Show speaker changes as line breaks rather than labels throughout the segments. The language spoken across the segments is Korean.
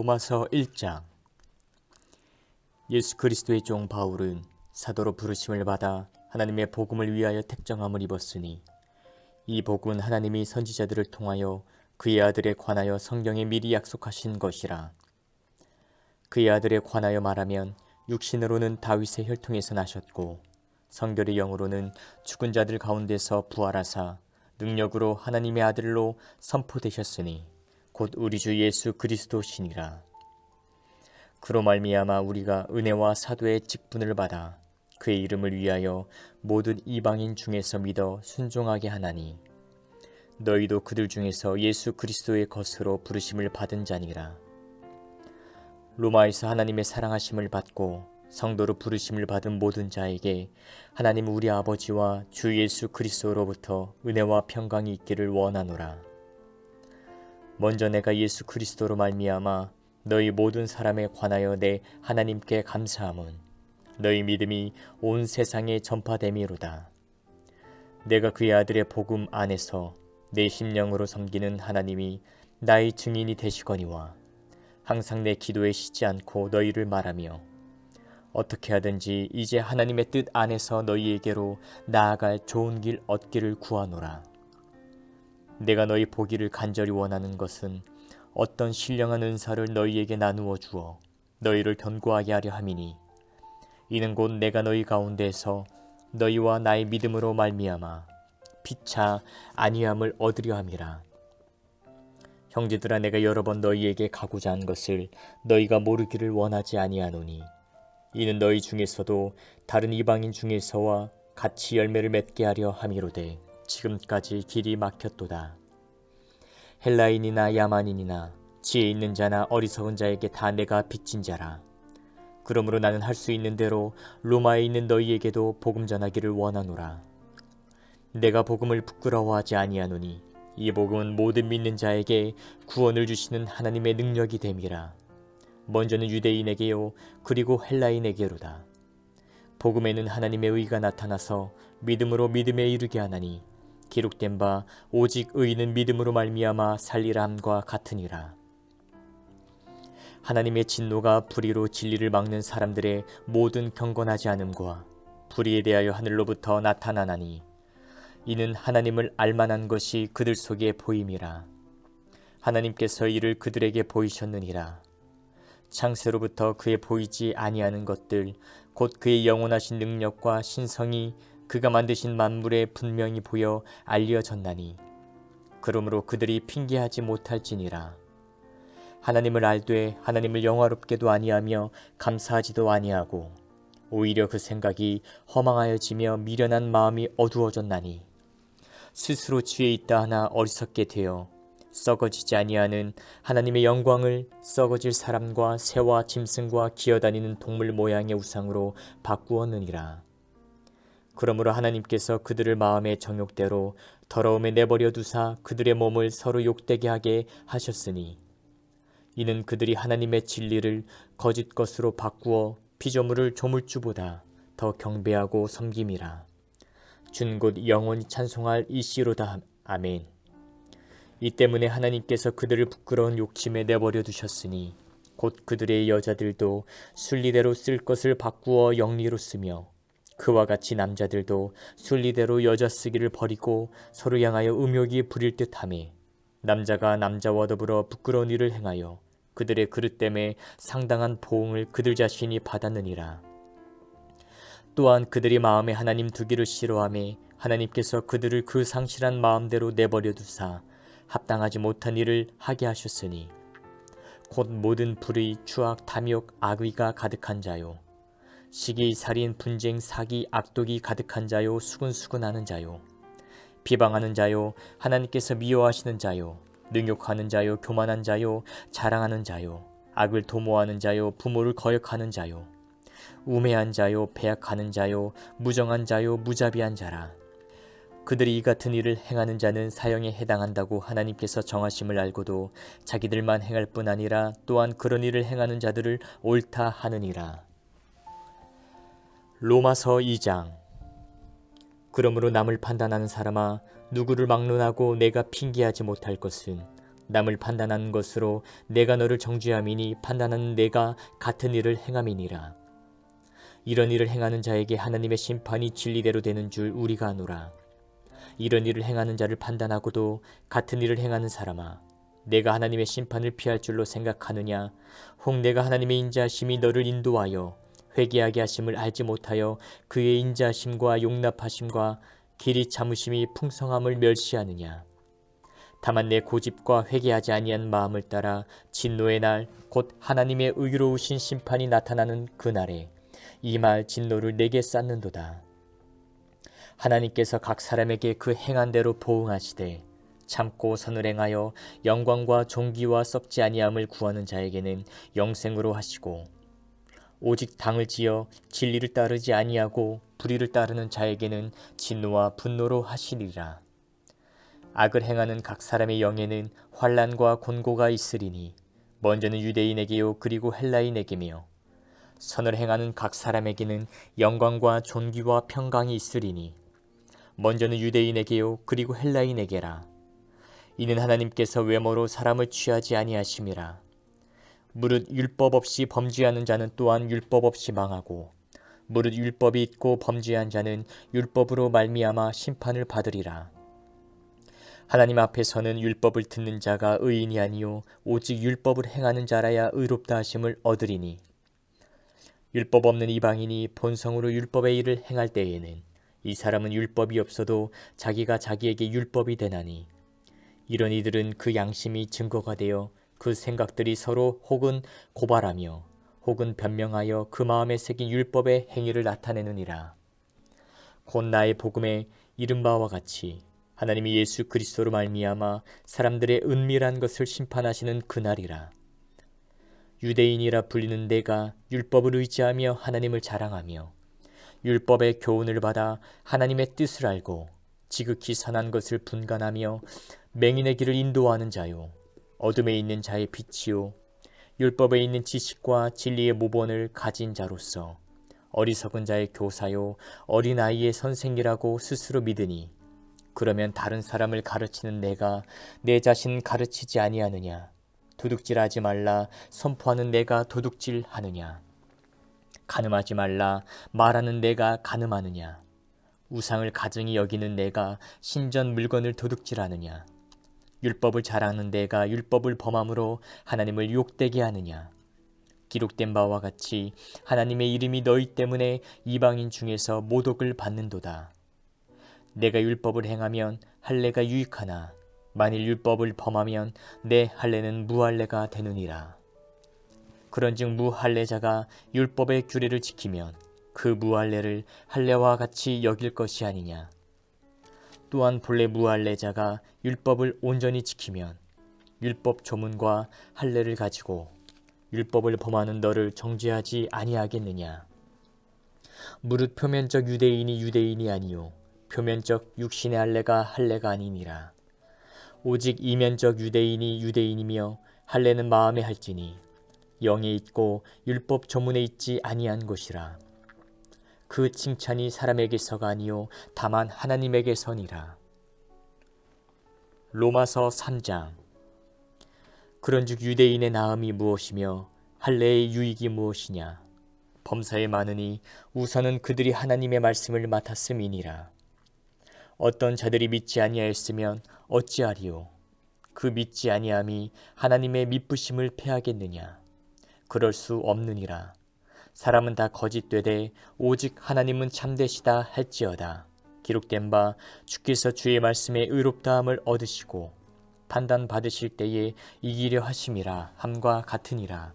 로마서 1장. 예수 그리스도의 종 바울은 사도로 부르심을 받아 하나님의 복음을 위하여 택정함을 입었으니 이 복음은 하나님이 선지자들을 통하여 그의 아들에 관하여 성경에 미리 약속하신 것이라. 그의 아들에 관하여 말하면 육신으로는 다윗의 혈통에서 나셨고 성결의 영으로는 죽은 자들 가운데서 부활하사 능력으로 하나님의 아들로 선포되셨으니 곧 우리 주 예수 그리스도시니라. 그로 말미암아 우리가 은혜와 사도의 직분을 받아 그의 이름을 위하여 모든 이방인 중에서 믿어 순종하게 하나니 너희도 그들 중에서 예수 그리스도의 것으로 부르심을 받은 자니라. 로마에서 하나님의 사랑하심을 받고 성도로 부르심을 받은 모든 자에게 하나님 우리 아버지와 주 예수 그리스도로부터 은혜와 평강이 있기를 원하노라. 먼저 내가 예수 그리스도로 말미암아 너희 모든 사람에 관하여 내 하나님께 감사함은 너희 믿음이 온 세상에 전파됨이로다. 내가 그의 아들의 복음 안에서 내 심령으로 섬기는 하나님이 나의 증인이 되시거니와 항상 내 기도에 쉬지 않고 너희를 말하며 어떻게 하든지 이제 하나님의 뜻 안에서 너희에게로 나아갈 좋은 길 얻기를 구하노라. 내가 너희 보기를 간절히 원하는 것은 어떤 신령한 은사를 너희에게 나누어 주어 너희를 견고하게 하려 함이니 이는 곧 내가 너희 가운데서 너희와 나의 믿음으로 말미암아 피차 안위함을 얻으려 함이라. 형제들아, 내가 여러 번 너희에게 가고자 한 것을 너희가 모르기를 원하지 아니하노니 이는 너희 중에서도 다른 이방인 중에서와 같이 열매를 맺게 하려 함이로되 지금까지 길이 막혔도다. 헬라인이나 야만인이나 지혜 있는 자나 어리석은 자에게 다 내가 빚진 자라. 그러므로 나는 할 수 있는 대로 로마에 있는 너희에게도 복음 전하기를 원하노라. 내가 복음을 부끄러워하지 아니하노니 이 복음은 모든 믿는 자에게 구원을 주시는 하나님의 능력이 됨이라. 먼저는 유대인에게요 그리고 헬라인에게로다. 복음에는 하나님의 의가 나타나서 믿음으로 믿음에 이르게 하나니 기록된 바 오직 의인은 믿음으로 말미암아 살리라 함과 같으니라. 하나님의 진노가 불의로 진리를 막는 사람들의 모든 경건하지 않음과 불의에 대하여 하늘로부터 나타나나니 이는 하나님을 알만한 것이 그들 속에 보임이라. 하나님께서 이를 그들에게 보이셨느니라. 창세로부터 그의 보이지 아니하는 것들 곧 그의 영원하신 능력과 신성이 그가 만드신 만물에 분명히 보여 알려졌나니 그러므로 그들이 핑계하지 못할지니라. 하나님을 알되 하나님을 영화롭게도 아니하며 감사하지도 아니하고 오히려 그 생각이 허망하여지며 미련한 마음이 어두워졌나니 스스로 지혜 있다 하나 어리석게 되어 썩어지지 아니하는 하나님의 영광을 썩어질 사람과 새와 짐승과 기어다니는 동물 모양의 우상으로 바꾸었느니라. 그러므로 하나님께서 그들을 마음의 정욕대로 더러움에 내버려 두사 그들의 몸을 서로 욕되게 하게 하셨으니 이는 그들이 하나님의 진리를 거짓 것으로 바꾸어 피조물을 조물주보다 더 경배하고 섬김이라. 준 곧 영원히 찬송할 이씨로다. 아멘. 이 때문에 하나님께서 그들을 부끄러운 욕심에 내버려 두셨으니 곧 그들의 여자들도 순리대로 쓸 것을 바꾸어 영리로 쓰며 그와 같이 남자들도 순리대로 여자 쓰기를 버리고 서로 향하여 음욕이 부릴 듯하며 남자가 남자와 더불어 부끄러운 일을 행하여 그들의 그릇 때문에 상당한 보응을 그들 자신이 받았느니라. 또한 그들이 마음에 하나님 두기를 싫어하며 하나님께서 그들을 그 상실한 마음대로 내버려 두사 합당하지 못한 일을 하게 하셨으니 곧 모든 불의, 추악, 탐욕, 악의가 가득한 자요 시기, 살인, 분쟁, 사기, 악독이 가득한 자요 수근수근하는 자요 비방하는 자요 하나님께서 미워하시는 자요 능욕하는 자요 교만한 자요 자랑하는 자요 악을 도모하는 자요 부모를 거역하는 자요 우매한 자요 배약하는 자요 무정한 자요 무자비한 자라. 그들이 이 같은 일을 행하는 자는 사형에 해당한다고 하나님께서 정하심을 알고도 자기들만 행할 뿐 아니라 또한 그런 일을 행하는 자들을 옳다 하느니라. 로마서 2장. 그러므로 남을 판단하는 사람아 누구를 막론하고 내가 핑계하지 못할 것은 남을 판단하는 것으로 내가 너를 정죄함이니 판단하는 내가 같은 일을 행함이니라. 이런 일을 행하는 자에게 하나님의 심판이 진리대로 되는 줄 우리가 아노라. 이런 일을 행하는 자를 판단하고도 같은 일을 행하는 사람아, 내가 하나님의 심판을 피할 줄로 생각하느냐? 혹 내가 하나님의 인자하심이 너를 인도하여 회개하게 하심을 알지 못하여 그의 인자하심과 용납하심과 길이 참으심이 풍성함을 멸시하느냐? 다만 내 고집과 회개하지 아니한 마음을 따라 진노의 날 곧 하나님의 의로우신 심판이 나타나는 그날에 이 말 진노를 내게 쌓는도다. 하나님께서 각 사람에게 그 행한 대로 보응하시되 참고 선을 행하여 영광과 존귀와 썩지 아니함을 구하는 자에게는 영생으로 하시고, 오직 당을 지어 진리를 따르지 아니하고 불의를 따르는 자에게는 진노와 분노로 하시리라. 악을 행하는 각 사람의 영에는 환난과 곤고가 있으리니 먼저는 유대인에게요 그리고 헬라인에게며, 선을 행하는 각 사람에게는 영광과 존귀와 평강이 있으리니 먼저는 유대인에게요 그리고 헬라인에게라. 이는 하나님께서 외모로 사람을 취하지 아니하심이라. 무릇 율법 없이 범죄하는 자는 또한 율법 없이 망하고, 무릇 율법이 있고 범죄한 자는 율법으로 말미암아 심판을 받으리라. 하나님 앞에서는 율법을 듣는 자가 의인이 아니요 오직 율법을 행하는 자라야 의롭다 하심을 얻으리니, 율법 없는 이방인이 본성으로 율법의 일을 행할 때에는 이 사람은 율법이 없어도 자기가 자기에게 율법이 되나니, 이런 이들은 그 양심이 증거가 되어 그 생각들이 서로 혹은 고발하며 혹은 변명하여 그 마음에 새긴 율법의 행위를 나타내느니라. 곧 나의 복음에 이른 바와 같이 하나님이 예수 그리스도로 말미암아 사람들의 은밀한 것을 심판하시는 그날이라. 유대인이라 불리는 내가 율법을 의지하며 하나님을 자랑하며 율법의 교훈을 받아 하나님의 뜻을 알고 지극히 선한 것을 분간하며 맹인의 길을 인도하는 자요 어둠에 있는 자의 빛이요 율법에 있는 지식과 진리의 모본을 가진 자로서 어리석은 자의 교사요 어린아이의 선생이라고 스스로 믿으니, 그러면 다른 사람을 가르치는 내가 내 자신 가르치지 아니하느냐? 도둑질하지 말라 선포하는 내가 도둑질하느냐? 간음하지 말라 말하는 내가 간음하느냐? 우상을 가증히 여기는 내가 신전 물건을 도둑질하느냐? 율법을 잘하는 내가 율법을 범함으로 하나님을 욕되게 하느냐? 기록된 바와 같이 하나님의 이름이 너희 때문에 이방인 중에서 모독을 받는도다. 내가 율법을 행하면 할례가 유익하나 만일 율법을 범하면 내 할례는 무할례가 되느니라. 그런즉 무할례자가 율법의 규례를 지키면 그 무할례를 할례와 같이 여길 것이 아니냐. 또한 본래 무할례자가 율법을 온전히 지키면 율법 조문과 할례를 가지고 율법을 범하는 너를 정죄하지 아니하겠느냐. 무릇 표면적 유대인이 유대인이 아니요 표면적 육신의 할례가 할례가 아니니라. 오직 이면적 유대인이 유대인이며 할례는 마음에 할지니 영에 있고 율법 조문에 있지 아니한 것이라. 그 칭찬이 사람에게서가 아니요 다만 하나님에게서니라. 로마서 3장. 그런즉 유대인의 나음이 무엇이며 할례의 유익이 무엇이냐? 범사에 많으니 우선은 그들이 하나님의 말씀을 맡았음이니라. 어떤 자들이 믿지 아니하였으면 어찌하리요? 그 믿지 아니함이 하나님의 미쁘심을 패하겠느냐? 그럴 수 없느니라. 사람은 다 거짓되되 오직 하나님은 참되시다 할지어다. 기록된 바 주께서 주의 말씀에 의롭다함을 얻으시고 판단 받으실 때에 이기려 하심이라 함과 같으니라.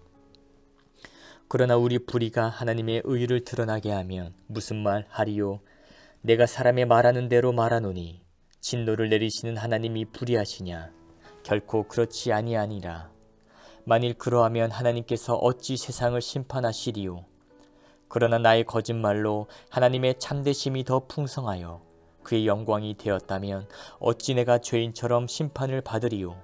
그러나 우리 불의가 하나님의 의를 드러나게 하면 무슨 말 하리요? 내가 사람의 말하는 대로 말하노니 진노를 내리시는 하나님이 불의하시냐? 결코 그렇지 아니하니라. 만일 그러하면 하나님께서 어찌 세상을 심판하시리요? 그러나 나의 거짓말로 하나님의 참되심이 더 풍성하여 그의 영광이 되었다면 어찌 내가 죄인처럼 심판을 받으리요?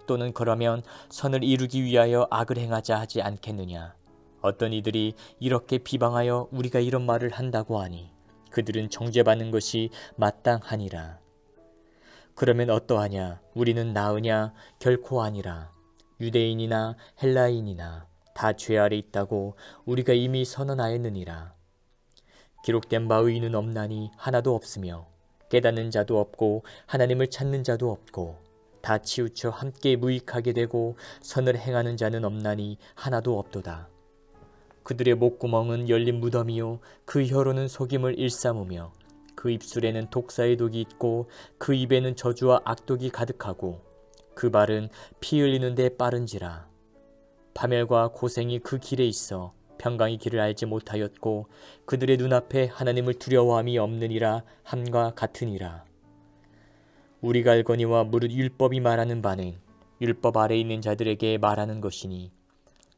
또는 그러면 선을 이루기 위하여 악을 행하자 하지 않겠느냐? 어떤 이들이 이렇게 비방하여 우리가 이런 말을 한다고 하니 그들은 정죄받는 것이 마땅하니라. 그러면 어떠하냐? 우리는 나으냐? 결코 아니라. 유대인이나 헬라인이나 다 죄 아래 있다고 우리가 이미 선언하였느니라. 기록된 바 의인은 없나니 하나도 없으며 깨닫는 자도 없고 하나님을 찾는 자도 없고 다 치우쳐 함께 무익하게 되고 선을 행하는 자는 없나니 하나도 없도다. 그들의 목구멍은 열린 무덤이요 그 혀로는 속임을 일삼으며 그 입술에는 독사의 독이 있고 그 입에는 저주와 악독이 가득하고 그 발은 피 흘리는 데 빠른지라. 파멸과 고생이 그 길에 있어 평강의 길을 알지 못하였고 그들의 눈앞에 하나님을 두려워함이 없느니라 함과 같으니라. 우리가 알거니와 무릇 율법이 말하는 바는 율법 아래 있는 자들에게 말하는 것이니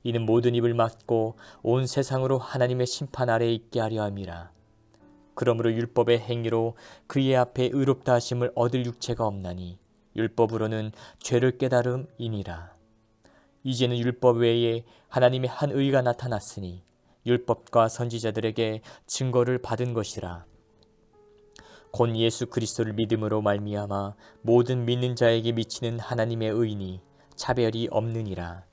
이는 모든 입을 막고 온 세상으로 하나님의 심판 아래에 있게 하려 함이라. 그러므로 율법의 행위로 그의 앞에 의롭다 하심을 얻을 육체가 없나니 율법으로는 죄를 깨달음이니라. 이제는 율법 외에 하나님의 한 의가 나타났으니 율법과 선지자들에게 증거를 받은 것이라. 곧 예수 그리스도를 믿음으로 말미암아 모든 믿는 자에게 미치는 하나님의 의인이 차별이 없느니라.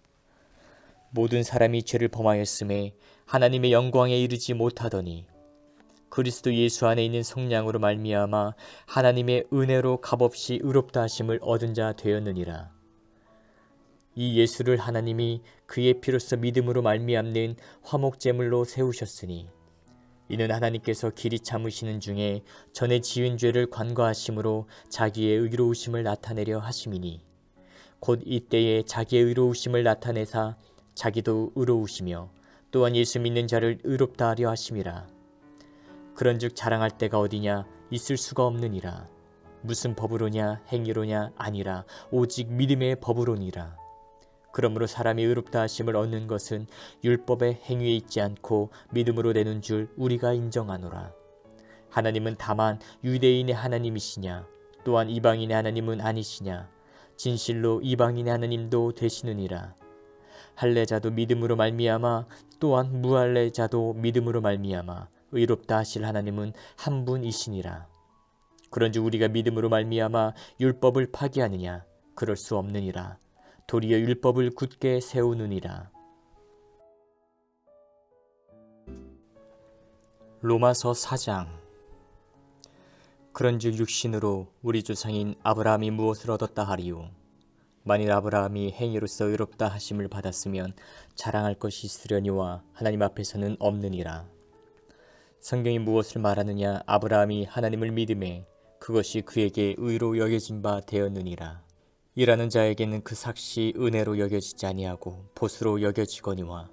모든 사람이 죄를 범하였음에 하나님의 영광에 이르지 못하더니 그리스도 예수 안에 있는 성량으로 말미암아 하나님의 은혜로 값없이 의롭다 하심을 얻은 자 되었느니라. 이 예수를 하나님이 그의 피로써 믿음으로 말미암는 화목제물로 세우셨으니 이는 하나님께서 길이 참으시는 중에 전에 지은 죄를 관과하심으로 자기의 의로우심을 나타내려 하심이니 곧 이때에 자기의 의로우심을 나타내사 자기도 의로우시며 또한 예수 믿는 자를 의롭다 하려 하심이라. 그런즉 자랑할 때가 어디냐? 있을 수가 없느니라. 무슨 법으로냐? 행위로냐? 아니라 오직 믿음의 법으로니라. 그러므로 사람이 의롭다 하심을 얻는 것은 율법의 행위에 있지 않고 믿음으로 되는 줄 우리가 인정하노라. 하나님은 다만 유대인의 하나님이시냐? 또한 이방인의 하나님은 아니시냐? 진실로 이방인의 하나님도 되시느니라. 할례자도 믿음으로 말미암아 또한 무할례자도 믿음으로 말미암아 의롭다 하실 하나님은 한 분이시니라. 그런즉 우리가 믿음으로 말미암아 율법을 파기하느냐? 그럴 수 없느니라. 도리어 율법을 굳게 세우느니라. 로마서 4장. 그런즉 육신으로 우리 조상인 아브라함이 무엇을 얻었다 하리요? 만일 아브라함이 행위로서 의롭다 하심을 받았으면 자랑할 것이 있으려니와 하나님 앞에서는 없느니라. 성경이 무엇을 말하느냐? 아브라함이 하나님을 믿음에 그것이 그에게 의로 여겨진 바 되었느니라. 일하는 자에게는 그 삭시 은혜로 여겨지지 아니하고 보수로 여겨지거니와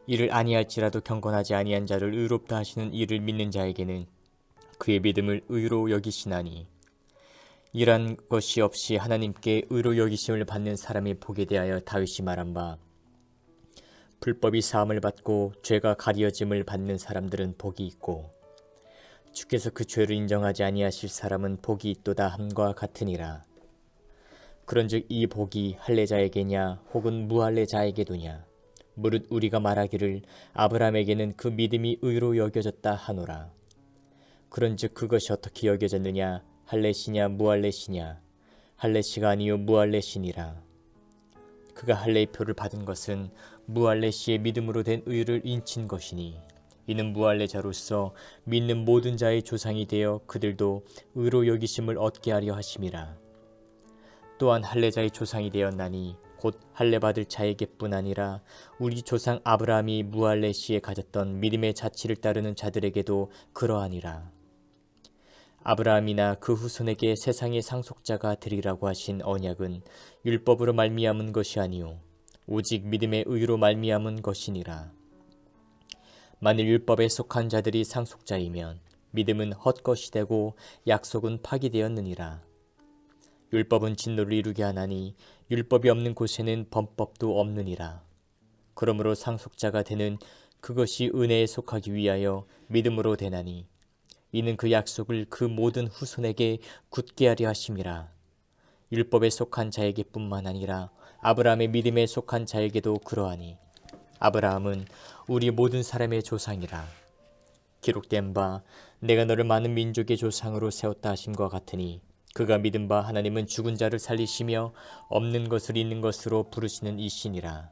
이를 아니할지라도 경건하지 아니한 자를 의롭다 하시는 이를 믿는 자에게는 그의 믿음을 의로 여기시나니 일한 것이 없이 하나님께 의로 여기심을 받는 사람의 복에 대하여 다윗이 말한 바 불법이 사함을 받고 죄가 가려짐을 받는 사람들은 복이 있고 주께서 그 죄를 인정하지 아니하실 사람은 복이 있도다 함과 같으니라. 그런즉 이 복이 할례자에게냐 혹은 무할례자에게도냐? 무릇 우리가 말하기를 아브라함에게는 그 믿음이 의로 여겨졌다 하노라. 그런즉 그것이 어떻게 여겨졌느냐? 할례시냐 무할례시냐? 할례시가 아니요 무할례시니라. 그가 할례의 표를 받은 것은 무할례시의 믿음으로 된 의를 인친 것이니 이는 무할례자로서 믿는 모든 자의 조상이 되어 그들도 의로 여기심을 얻게 하려 하심이라. 또한 할례자의 조상이 되었나니 곧 할례받을 자에게뿐 아니라 우리 조상 아브라함이 무할례시에 가졌던 믿음의 자치를 따르는 자들에게도 그러하니라. 아브라함이나 그 후손에게 세상의 상속자가 되리라고 하신 언약은 율법으로 말미암은 것이 아니요 오직 믿음의 의로 말미암은 것이니라. 만일 율법에 속한 자들이 상속자이면 믿음은 헛것이 되고 약속은 파기되었느니라. 율법은 진노를 이루게 하나니 율법이 없는 곳에는 범법도 없느니라. 그러므로 상속자가 되는 그것이 은혜에 속하기 위하여 믿음으로 되나니 이는 그 약속을 그 모든 후손에게 굳게 하려 하심이라. 율법에 속한 자에게 뿐만 아니라 아브라함의 믿음에 속한 자에게도 그러하니 아브라함은 우리 모든 사람의 조상이라. 기록된 바 내가 너를 많은 민족의 조상으로 세웠다 하심과 같으니 그가 믿은 바 하나님은 죽은 자를 살리시며 없는 것을 있는 것으로 부르시는 이시니라.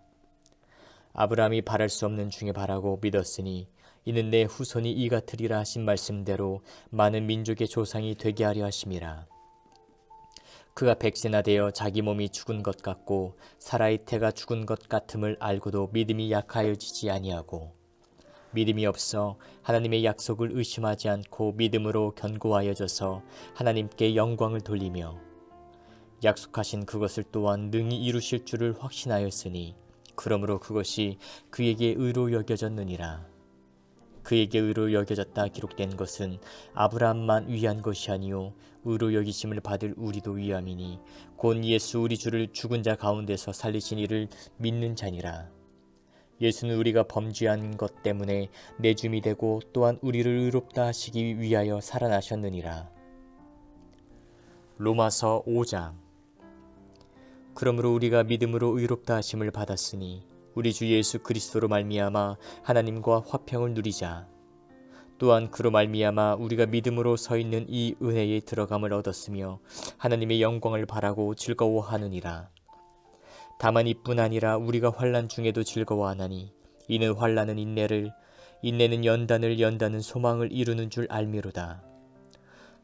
아브라함이 바랄 수 없는 중에 바라고 믿었으니 이는 내 후손이 이 같으리라 하신 말씀대로 많은 민족의 조상이 되게 하려 하심이라. 그가 백세나 되어 자기 몸이 죽은 것 같고 사라의 태가 죽은 것 같음을 알고도 믿음이 약하여지지 아니하고 믿음이 없어 하나님의 약속을 의심하지 않고 믿음으로 견고하여져서 하나님께 영광을 돌리며 약속하신 그것을 또한 능히 이루실 줄을 확신하였으니 그러므로 그것이 그에게 의로 여겨졌느니라. 그에게 의로 여겨졌다 기록된 것은 아브라함만 위한 것이 아니요 의로 여기심을 받을 우리도 위함이니 곧 예수 우리 주를 죽은 자 가운데서 살리신 이를 믿는 자니라. 예수는 우리가 범죄한 것 때문에 내줌이 되고 또한 우리를 의롭다 하시기 위하여 살아나셨느니라. 로마서 5장. 그러므로 우리가 믿음으로 의롭다 하심을 받았으니 우리 주 예수 그리스도로 말미암아 하나님과 화평을 누리자. 또한 그로 말미암아 우리가 믿음으로 서 있는 이 은혜에 들어감을 얻었으며 하나님의 영광을 바라고 즐거워하느니라. 다만 이뿐 아니라 우리가 환난 중에도 즐거워하나니 이는 환난은 인내를, 인내는 연단을, 연단은 소망을 이루는 줄 알미로다.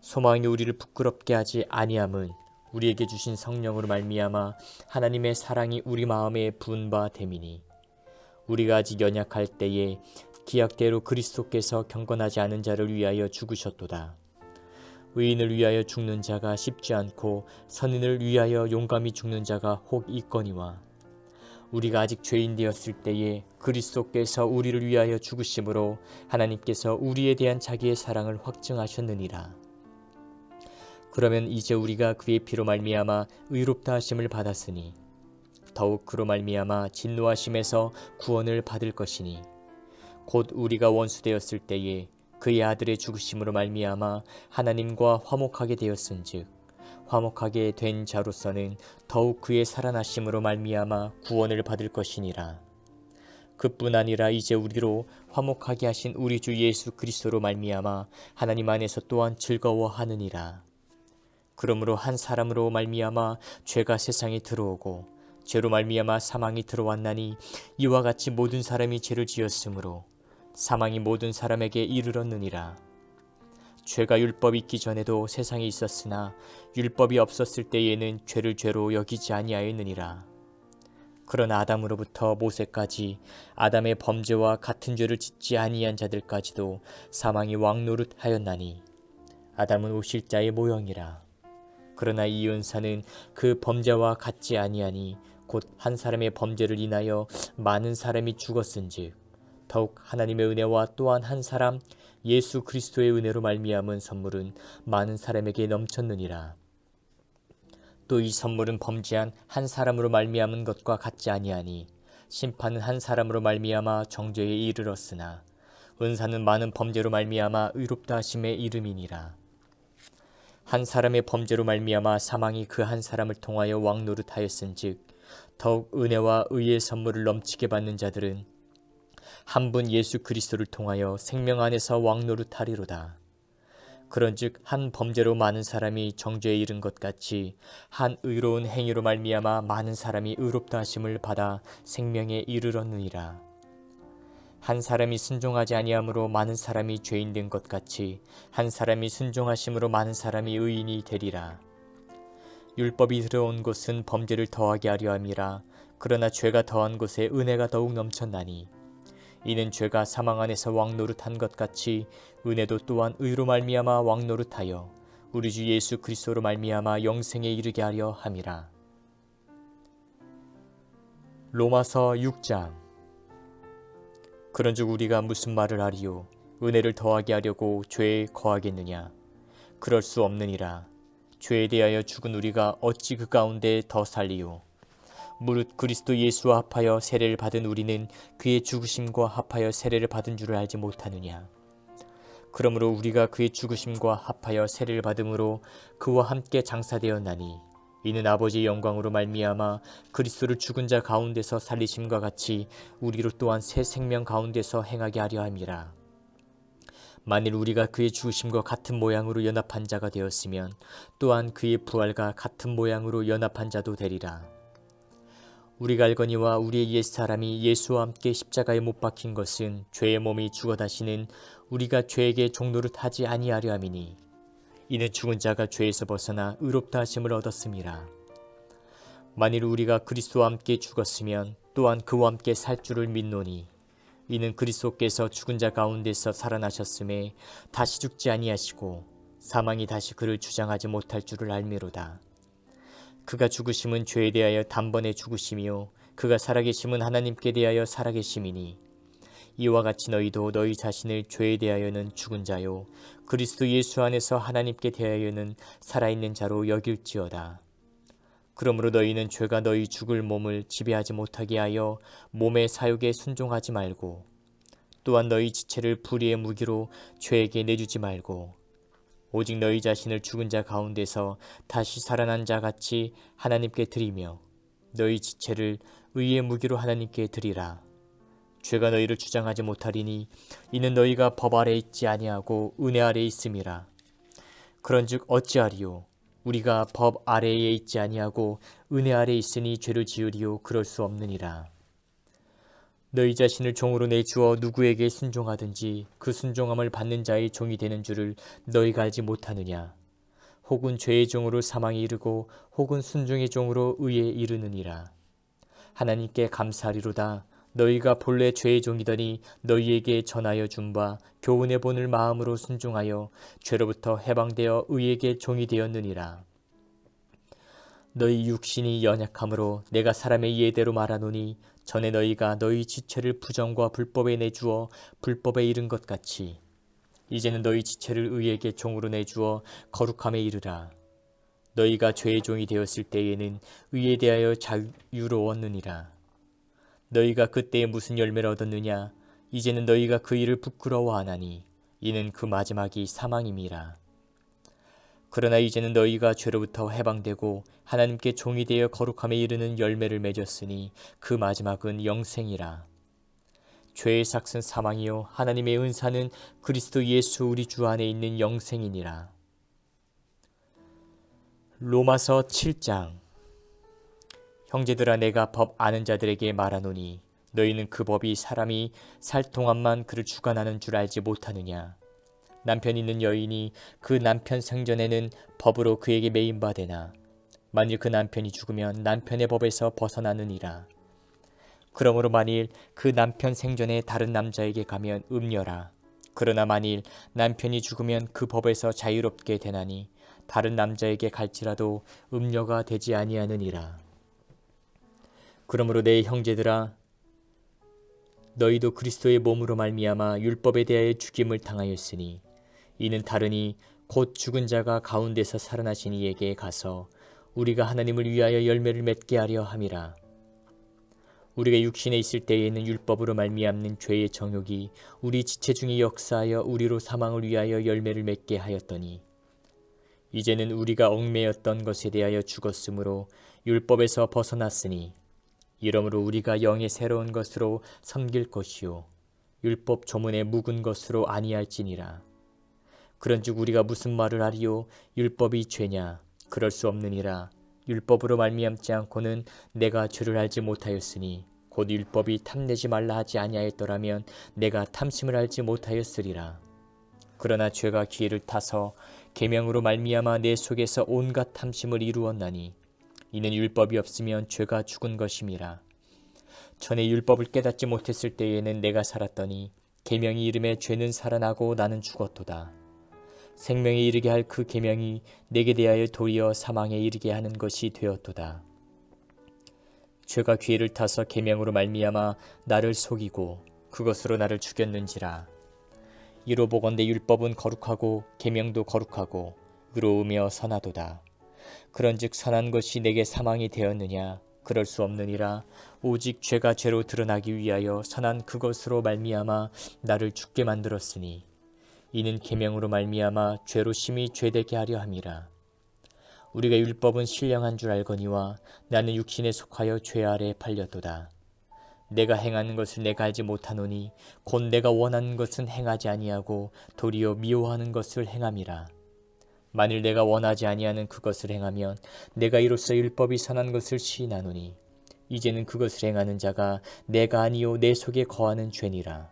소망이 우리를 부끄럽게 하지 아니함은 우리에게 주신 성령으로 말미암아 하나님의 사랑이 우리 마음에 부은 바 됨이니 우리가 아직 연약할 때에 기약대로 그리스도께서 경건하지 않은 자를 위하여 죽으셨도다. 의인을 위하여 죽는 자가 쉽지 않고 선인을 위하여 용감히 죽는 자가 혹 있거니와 우리가 아직 죄인 되었을 때에 그리스도께서 우리를 위하여 죽으심으로 하나님께서 우리에 대한 자기의 사랑을 확증하셨느니라. 그러면 이제 우리가 그의 피로 말미암아 의롭다 하심을 받았으니 더욱 그로 말미암아 진노하심에서 구원을 받을 것이니 곧 우리가 원수되었을 때에 그의 아들의 죽으심으로 말미암아 하나님과 화목하게 되었은즉 화목하게 된 자로서는 더욱 그의 살아나심으로 말미암아 구원을 받을 것이니라. 그뿐 아니라 이제 우리로 화목하게 하신 우리 주 예수 그리스도로 말미암아 하나님 안에서 또한 즐거워하느니라. 그러므로 한 사람으로 말미암아 죄가 세상에 들어오고 죄로 말미암아 사망이 들어왔나니 이와 같이 모든 사람이 죄를 지었으므로 사망이 모든 사람에게 이르렀느니라. 죄가 율법이 있기 전에도 세상에 있었으나 율법이 없었을 때에는 죄를 죄로 여기지 아니하였느니라. 그러나 아담으로부터 모세까지 아담의 범죄와 같은 죄를 짓지 아니한 자들까지도 사망이 왕노릇하였나니 아담은 오실 자의 모형이라. 그러나 이 은사는 그 범죄와 같지 아니하니 곧 한 사람의 범죄를 인하여 많은 사람이 죽었은즉 더욱 하나님의 은혜와 또한 한 사람 예수 그리스도의 은혜로 말미암은 선물은 많은 사람에게 넘쳤느니라. 또 이 선물은 범죄한 한 사람으로 말미암은 것과 같지 아니하니 심판은 한 사람으로 말미암아 정죄에 이르렀으나 은사는 많은 범죄로 말미암아 의롭다 하심의 이름이니라. 한 사람의 범죄로 말미암아 사망이 그 한 사람을 통하여 왕노릇하였은즉 더욱 은혜와 의의 선물을 넘치게 받는 자들은 한 분 예수 그리스도를 통하여 생명 안에서 왕노릇하리로다. 그런즉 한 범죄로 많은 사람이 정죄에 이른 것 같이 한 의로운 행위로 말미암아 많은 사람이 의롭다 하심을 받아 생명에 이르렀느니라. 한 사람이 순종하지 아니함으로 많은 사람이 죄인 된 것 같이 한 사람이 순종하심으로 많은 사람이 의인이 되리라. 율법이 들어온 곳은 범죄를 더하게 하려 함이라. 그러나 죄가 더한 곳에 은혜가 더욱 넘쳤나니 이는 죄가 사망 안에서 왕노릇한 것 같이 은혜도 또한 의로 말미암아 왕노릇하여 우리 주 예수 그리스도로 말미암아 영생에 이르게 하려 함이라. 로마서 6장. 그런즉 우리가 무슨 말을 하리요? 은혜를 더하게 하려고 죄에 거하겠느냐? 그럴 수 없느니라. 죄에 대하여 죽은 우리가 어찌 그 가운데 더 살리요? 무릇 그리스도 예수와 합하여 세례를 받은 우리는 그의 죽으심과 합하여 세례를 받은 줄을 알지 못하느냐? 그러므로 우리가 그의 죽으심과 합하여 세례를 받음으로 그와 함께 장사되었나니 이는 아버지의 영광으로 말미암아 그리스도를 죽은 자 가운데서 살리심과 같이 우리로 또한 새 생명 가운데서 행하게 하려 함이라. 만일 우리가 그의 죽으심과 같은 모양으로 연합한 자가 되었으면 또한 그의 부활과 같은 모양으로 연합한 자도 되리라. 우리가 알거니와 우리의 옛사람이 예수와 함께 십자가에 못 박힌 것은 죄의 몸이 죽어 다시는 우리가 죄에게 종노릇 하지 아니하려 함이니 이는 죽은 자가 죄에서 벗어나 의롭다 하심을 얻었음이라. 만일 우리가 그리스도와 함께 죽었으면 또한 그와 함께 살 줄을 믿노니 이는 그리스도께서 죽은 자 가운데서 살아나셨음에 다시 죽지 아니하시고 사망이 다시 그를 주장하지 못할 줄을 알미로다. 그가 죽으심은 죄에 대하여 단번에 죽으심이요 그가 살아계심은 하나님께 대하여 살아계심이니 이와 같이 너희도 너희 자신을 죄에 대하여는 죽은 자요 그리스도 예수 안에서 하나님께 대하여는 살아있는 자로 여길지어다. 그러므로 너희는 죄가 너희 죽을 몸을 지배하지 못하게 하여 몸의 사욕에 순종하지 말고 또한 너희 지체를 불의의 무기로 죄에게 내주지 말고 오직 너희 자신을 죽은 자 가운데서 다시 살아난 자 같이 하나님께 드리며 너희 지체를 의의 무기로 하나님께 드리라. 죄가 너희를 주장하지 못하리니 이는 너희가 법 아래 있지 아니하고 은혜 아래 있음이라. 그런즉 어찌하리요? 우리가 법 아래에 있지 아니하고 은혜 아래 있으니 죄를 지으리요 그럴 수 없느니라. 너희 자신을 종으로 내주어 누구에게 순종하든지 그 순종함을 받는 자의 종이 되는 줄을 너희가 알지 못하느냐. 혹은 죄의 종으로 사망에 이르고 혹은 순종의 종으로 의에 이르느니라. 하나님께 감사하리로다. 너희가 본래 죄의 종이더니 너희에게 전하여 준 바 교훈의 본을 마음으로 순종하여 죄로부터 해방되어 의에게 종이 되었느니라. 너희 육신이 연약함으로 내가 사람의 예대로 말하노니 전에 너희가 너희 지체를 부정과 불법에 내주어 불법에 이른 것 같이 이제는 너희 지체를 의에게 종으로 내주어 거룩함에 이르라. 너희가 죄의 종이 되었을 때에는 의에 대하여 자유로웠느니라. 너희가 그때에 무슨 열매를 얻었느냐? 이제는 너희가 그 일을 부끄러워하나니 이는 그 마지막이 사망임이라. 그러나 이제는 너희가 죄로부터 해방되고 하나님께 종이 되어 거룩함에 이르는 열매를 맺었으니 그 마지막은 영생이라. 죄의 삭은 사망이요 하나님의 은사는 그리스도 예수 우리 주 안에 있는 영생이니라. 로마서 7장. 형제들아 내가 법 아는 자들에게 말하노니 너희는 그 법이 사람이 살 동안만 그를 주관하는 줄 알지 못하느냐. 남편 있는 여인이 그 남편 생전에는 법으로 그에게 매인 바 되나 만일 그 남편이 죽으면 남편의 법에서 벗어나느니라. 그러므로 만일 그 남편 생전에 다른 남자에게 가면 음녀라. 그러나 만일 남편이 죽으면 그 법에서 자유롭게 되나니 다른 남자에게 갈지라도 음녀가 되지 아니하느니라. 그러므로 내 형제들아 너희도 그리스도의 몸으로 말미암아 율법에 대하여 죽임을 당하였으니 이는 다르니 곧 죽은 자가 가운데서 살아나신 이에게 가서 우리가 하나님을 위하여 열매를 맺게 하려 함이라. 우리가 육신에 있을 때에는 율법으로 말미암는 죄의 정욕이 우리 지체 중에 역사하여 우리로 사망을 위하여 열매를 맺게 하였더니 이제는 우리가 얽매였던 것에 대하여 죽었으므로 율법에서 벗어났으니 이러므로 우리가 영의 새로운 것으로 섬길 것이요 율법 조문에 묵은 것으로 아니할지니라. 그런즉 우리가 무슨 말을 하리요? 율법이 죄냐? 그럴 수 없느니라. 율법으로 말미암지 않고는 내가 죄를 알지 못하였으니 곧 율법이 탐내지 말라 하지 아니하였더라면 내가 탐심을 알지 못하였으리라. 그러나 죄가 기회를 타서 계명으로 말미암아 내 속에서 온갖 탐심을 이루었나니 이는 율법이 없으면 죄가 죽은 것임이라. 전에 율법을 깨닫지 못했을 때에는 내가 살았더니 계명이 이름에 죄는 살아나고 나는 죽었도다. 생명에 이르게 할 그 계명이 내게 대하여 도리어 사망에 이르게 하는 것이 되었도다. 죄가 기회를 타서 계명으로 말미암아 나를 속이고 그것으로 나를 죽였는지라. 이로 보건대 율법은 거룩하고 계명도 거룩하고 의로우며 선하도다. 그런즉 선한 것이 내게 사망이 되었느냐? 그럴 수 없느니라. 오직 죄가 죄로 드러나기 위하여 선한 그것으로 말미암아 나를 죽게 만들었으니 이는 계명으로 말미암아 죄로 심히 죄되게 하려 함이라. 우리가 율법은 신령한 줄 알거니와 나는 육신에 속하여 죄 아래 팔렸도다. 내가 행하는 것을 내가 알지 못하노니 곧 내가 원하는 것은 행하지 아니하고 도리어 미워하는 것을 행함이라. 만일 내가 원하지 아니하는 그것을 행하면 내가 이로써 율법이 선한 것을 시인하노니 이제는 그것을 행하는 자가 내가 아니요 내 속에 거하는 죄니라.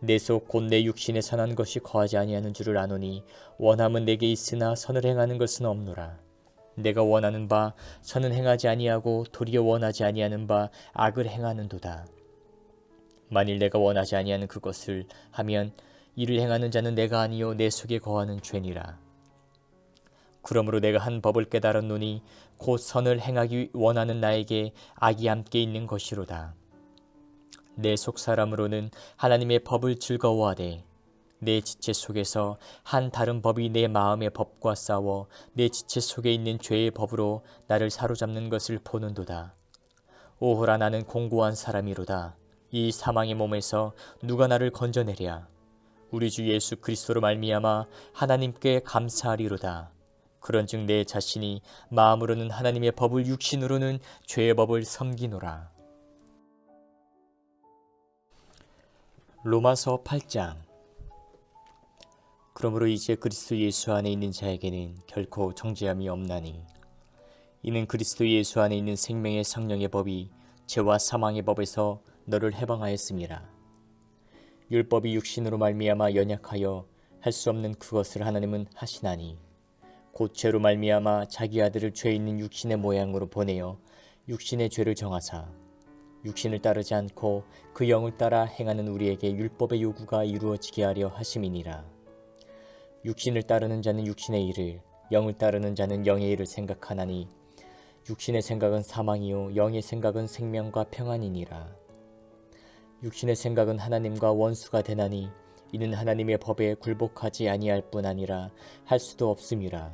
내 속 곧 내 육신에 선한 것이 거하지 아니하는 줄을 아노니 원함은 내게 있으나 선을 행하는 것은 없노라. 내가 원하는 바 선은 행하지 아니하고 도리어 원하지 아니하는 바 악을 행하는도다. 만일 내가 원하지 아니하는 그것을 하면 이를 행하는 자는 내가 아니요 내 속에 거하는 죄니라. 그러므로 내가 한 법을 깨달았노니 곧 선을 행하기 원하는 나에게 악이 함께 있는 것이로다. 내 속 사람으로는 하나님의 법을 즐거워하되 내 지체 속에서 한 다른 법이 내 마음의 법과 싸워 내 지체 속에 있는 죄의 법으로 나를 사로잡는 것을 보는도다. 오호라 나는 공고한 사람이로다. 이 사망의 몸에서 누가 나를 건져내랴. 우리 주 예수 그리스도로 말미암아 하나님께 감사하리로다. 그런즉 내 자신이 마음으로는 하나님의 법을 육신으로는 죄의 법을 섬기노라. 로마서 8장. 그러므로 이제 그리스도 예수 안에 있는 자에게는 결코 정죄함이 없나니 이는 그리스도 예수 안에 있는 생명의 성령의 법이 죄와 사망의 법에서 너를 해방하였음이라. 율법이 육신으로 말미암아 연약하여 할 수 없는 그것을 하나님은 하시나니 곧 죄로 말미암아 자기 아들을 죄 있는 육신의 모양으로 보내어 육신의 죄를 정하사 육신을 따르지 않고 그 영을 따라 행하는 우리에게 율법의 요구가 이루어지게 하려 하심이니라. 육신을 따르는 자는 육신의 일을, 영을 따르는 자는 영의 일을 생각하나니 육신의 생각은 사망이요 영의 생각은 생명과 평안이니라. 육신의 생각은 하나님과 원수가 되나니 이는 하나님의 법에 굴복하지 아니할 뿐 아니라 할 수도 없음이라.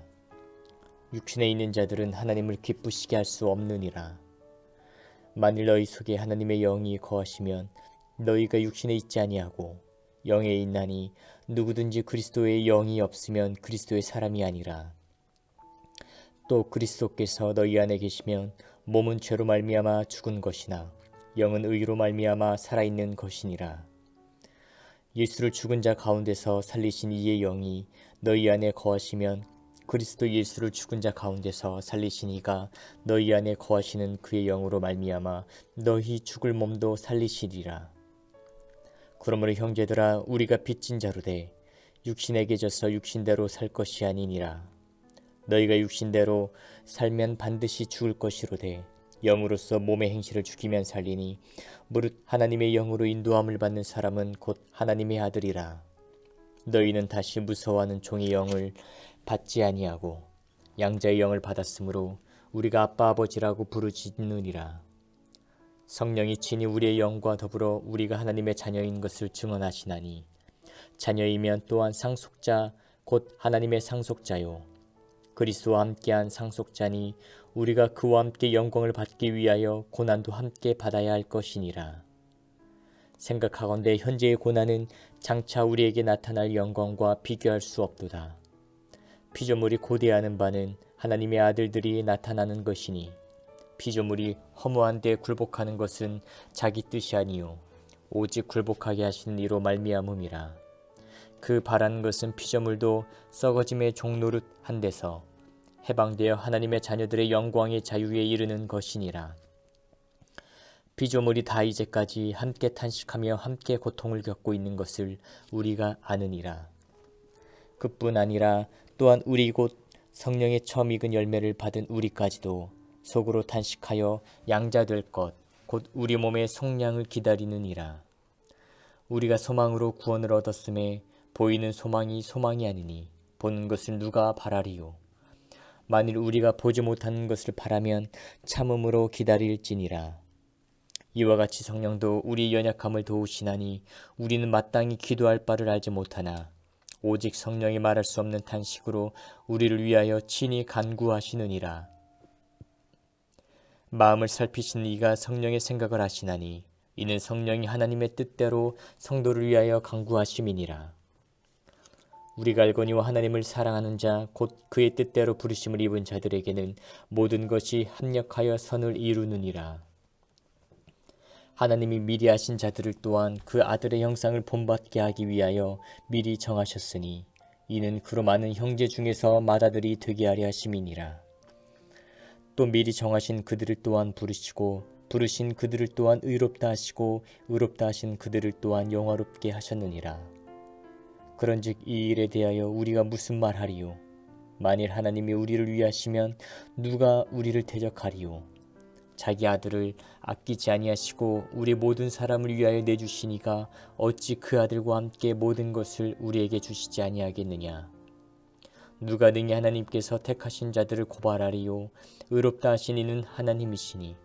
육신에 있는 자들은 하나님을 기쁘시게 할 수 없느니라. 만일 너희 속에 하나님의 영이 거하시면 너희가 육신에 있지 아니하고 영에 있나니 누구든지 그리스도의 영이 없으면 그리스도의 사람이 아니라. 또 그리스도께서 너희 안에 계시면 몸은 죄로 말미암아 죽은 것이나 영은 의로 말미암아 살아있는 것이니라. 예수를 죽은 자 가운데서 살리신 이의 영이 너희 안에 거하시면 그리스도 예수를 죽은 자 가운데서 살리신 이가 너희 안에 거하시는 그의 영으로 말미암아 너희 죽을 몸도 살리시리라. 그러므로 형제들아 우리가 빚진 자로되 육신에게 져서 육신대로 살 것이 아니니라. 너희가 육신대로 살면 반드시 죽을 것이로되 영으로서 몸의 행실을 죽이면 살리니 무릇 하나님의 영으로 인도함을 받는 사람은 곧 하나님의 아들이라. 너희는 다시 무서워하는 종의 영을 받지 아니하고 양자의 영을 받았으므로 우리가 아빠 아버지라고 부르짖느니라. 성령이 친히 우리의 영과 더불어 우리가 하나님의 자녀인 것을 증언하시나니 자녀이면 또한 상속자 곧 하나님의 상속자요 그리스도와 함께한 상속자니 우리가 그와 함께 영광을 받기 위하여 고난도 함께 받아야 할 것이니라. 생각하건대 현재의 고난은 장차 우리에게 나타날 영광과 비교할 수 없도다. 피조물이 고대하는 바는 하나님의 아들들이 나타나는 것이니 피조물이 허무한 데 굴복하는 것은 자기 뜻이 아니요 오직 굴복하게 하시는 이로 말미암음이라. 그 바라는 것은 피조물도 썩어짐의 종노릇 한 데서 해방되어 하나님의 자녀들의 영광의 자유에 이르는 것이니라. 피조물이 다 이제까지 함께 탄식하며 함께 고통을 겪고 있는 것을 우리가 아느니라. 그뿐 아니라 또한 우리 곧 성령의 처음 익은 열매를 받은 우리까지도 속으로 탄식하여 양자될 것 곧 우리 몸의 속량을 기다리느니라. 우리가 소망으로 구원을 얻었음에 보이는 소망이 소망이 아니니 보는 것을 누가 바라리요. 만일 우리가 보지 못하는 것을 바라면 참음으로 기다릴지니라. 이와 같이 성령도 우리 연약함을 도우시나니 우리는 마땅히 기도할 바를 알지 못하나 오직 성령이 말할 수 없는 탄식으로 우리를 위하여 친히 간구하시느니라. 마음을 살피시는 이가 성령의 생각을 하시나니 이는 성령이 하나님의 뜻대로 성도를 위하여 간구하심이니라. 우리가 알거니와 하나님을 사랑하는 자 곧 그의 뜻대로 부르심을 입은 자들에게는 모든 것이 합력하여 선을 이루느니라. 하나님이 미리 하신 자들을 또한 그 아들의 형상을 본받게 하기 위하여 미리 정하셨으니 이는 그로 많은 형제 중에서 맏아들이 되게 하려 하심이니라. 또 미리 정하신 그들을 또한 부르시고 부르신 그들을 또한 의롭다 하시고 의롭다 하신 그들을 또한 영화롭게 하셨느니라. 그런즉 이 일에 대하여 우리가 무슨 말하리요? 만일 하나님이 우리를 위하시면 누가 우리를 대적하리요? 자기 아들을 아끼지 아니하시고 우리 모든 사람을 위하여 내주시니가 어찌 그 아들과 함께 모든 것을 우리에게 주시지 아니하겠느냐? 누가 능히 하나님께서 택하신 자들을 고발하리요? 의롭다 하신 이는 하나님이시니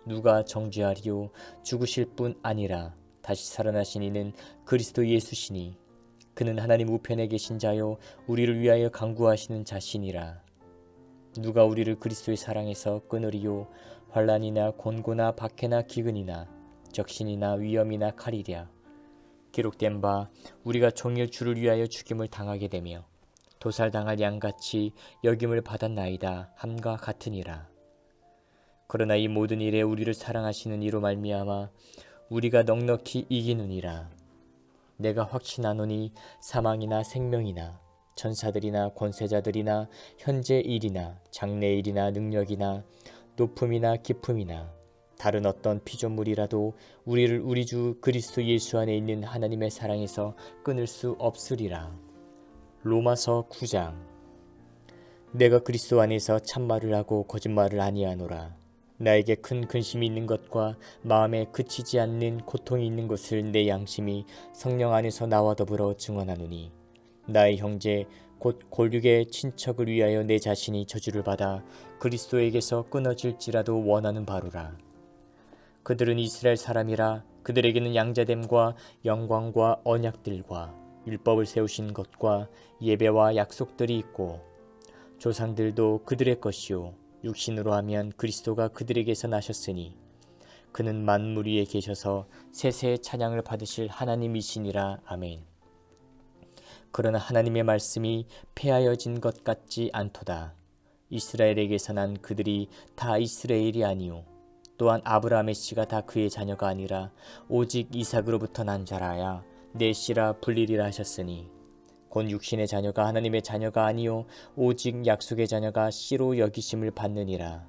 누가 정죄하리요? 죽으실 뿐 아니라 다시 살아나신 이는 그리스도 예수시니 그는 하나님 우편에 계신 자요 우리를 위하여 간구하시는 자신이라. 누가 우리를 그리스도의 사랑에서 끊으리요? 환난이나 곤고나 박해나 기근이나 적신이나 위험이나 칼이랴. 기록된 바 우리가 종일 주를 위하여 죽임을 당하게 되며 도살당할 양같이 여김을 받았나이다 함과 같으니라. 그러나 이 모든 일에 우리를 사랑하시는 이로 말미암아 우리가 넉넉히 이기느니라. 내가 확신하노니 사망이나 생명이나 천사들이나 권세자들이나 현재 일이나 장래 일이나 능력이나 높음이나 깊음이나 다른 어떤 피조물이라도 우리를 우리 주 그리스도 예수 안에 있는 하나님의 사랑에서 끊을 수 없으리라. 로마서 9장. 내가 그리스도 안에서 참말을 하고 거짓말을 아니하노라. 나에게 큰 근심이 있는 것과 마음에 그치지 않는 고통이 있는 것을 내 양심이 성령 안에서 나와 더불어 증언하노니 나의 형제 곧 골육의 친척을 위하여 내 자신이 저주를 받아 그리스도에게서 끊어질지라도 원하는 바로라. 그들은 이스라엘 사람이라 그들에게는 양자됨과 영광과 언약들과 율법을 세우신 것과 예배와 약속들이 있고 조상들도 그들의 것이요 육신으로 하면 그리스도가 그들에게서 나셨으니 그는 만물 위에 계셔서 세세의 찬양을 받으실 하나님이시니라. 아멘. 그러나 하나님의 말씀이 폐하여진 것 같지 않도다. 이스라엘에게서 난 그들이 다 이스라엘이 아니요 또한 아브라함의 씨가 다 그의 자녀가 아니라 오직 이삭으로부터 난 자라야 내 씨라 불리리라 하셨으니 곧 육신의 자녀가 하나님의 자녀가 아니요 오직 약속의 자녀가 씨로 여기심을 받느니라.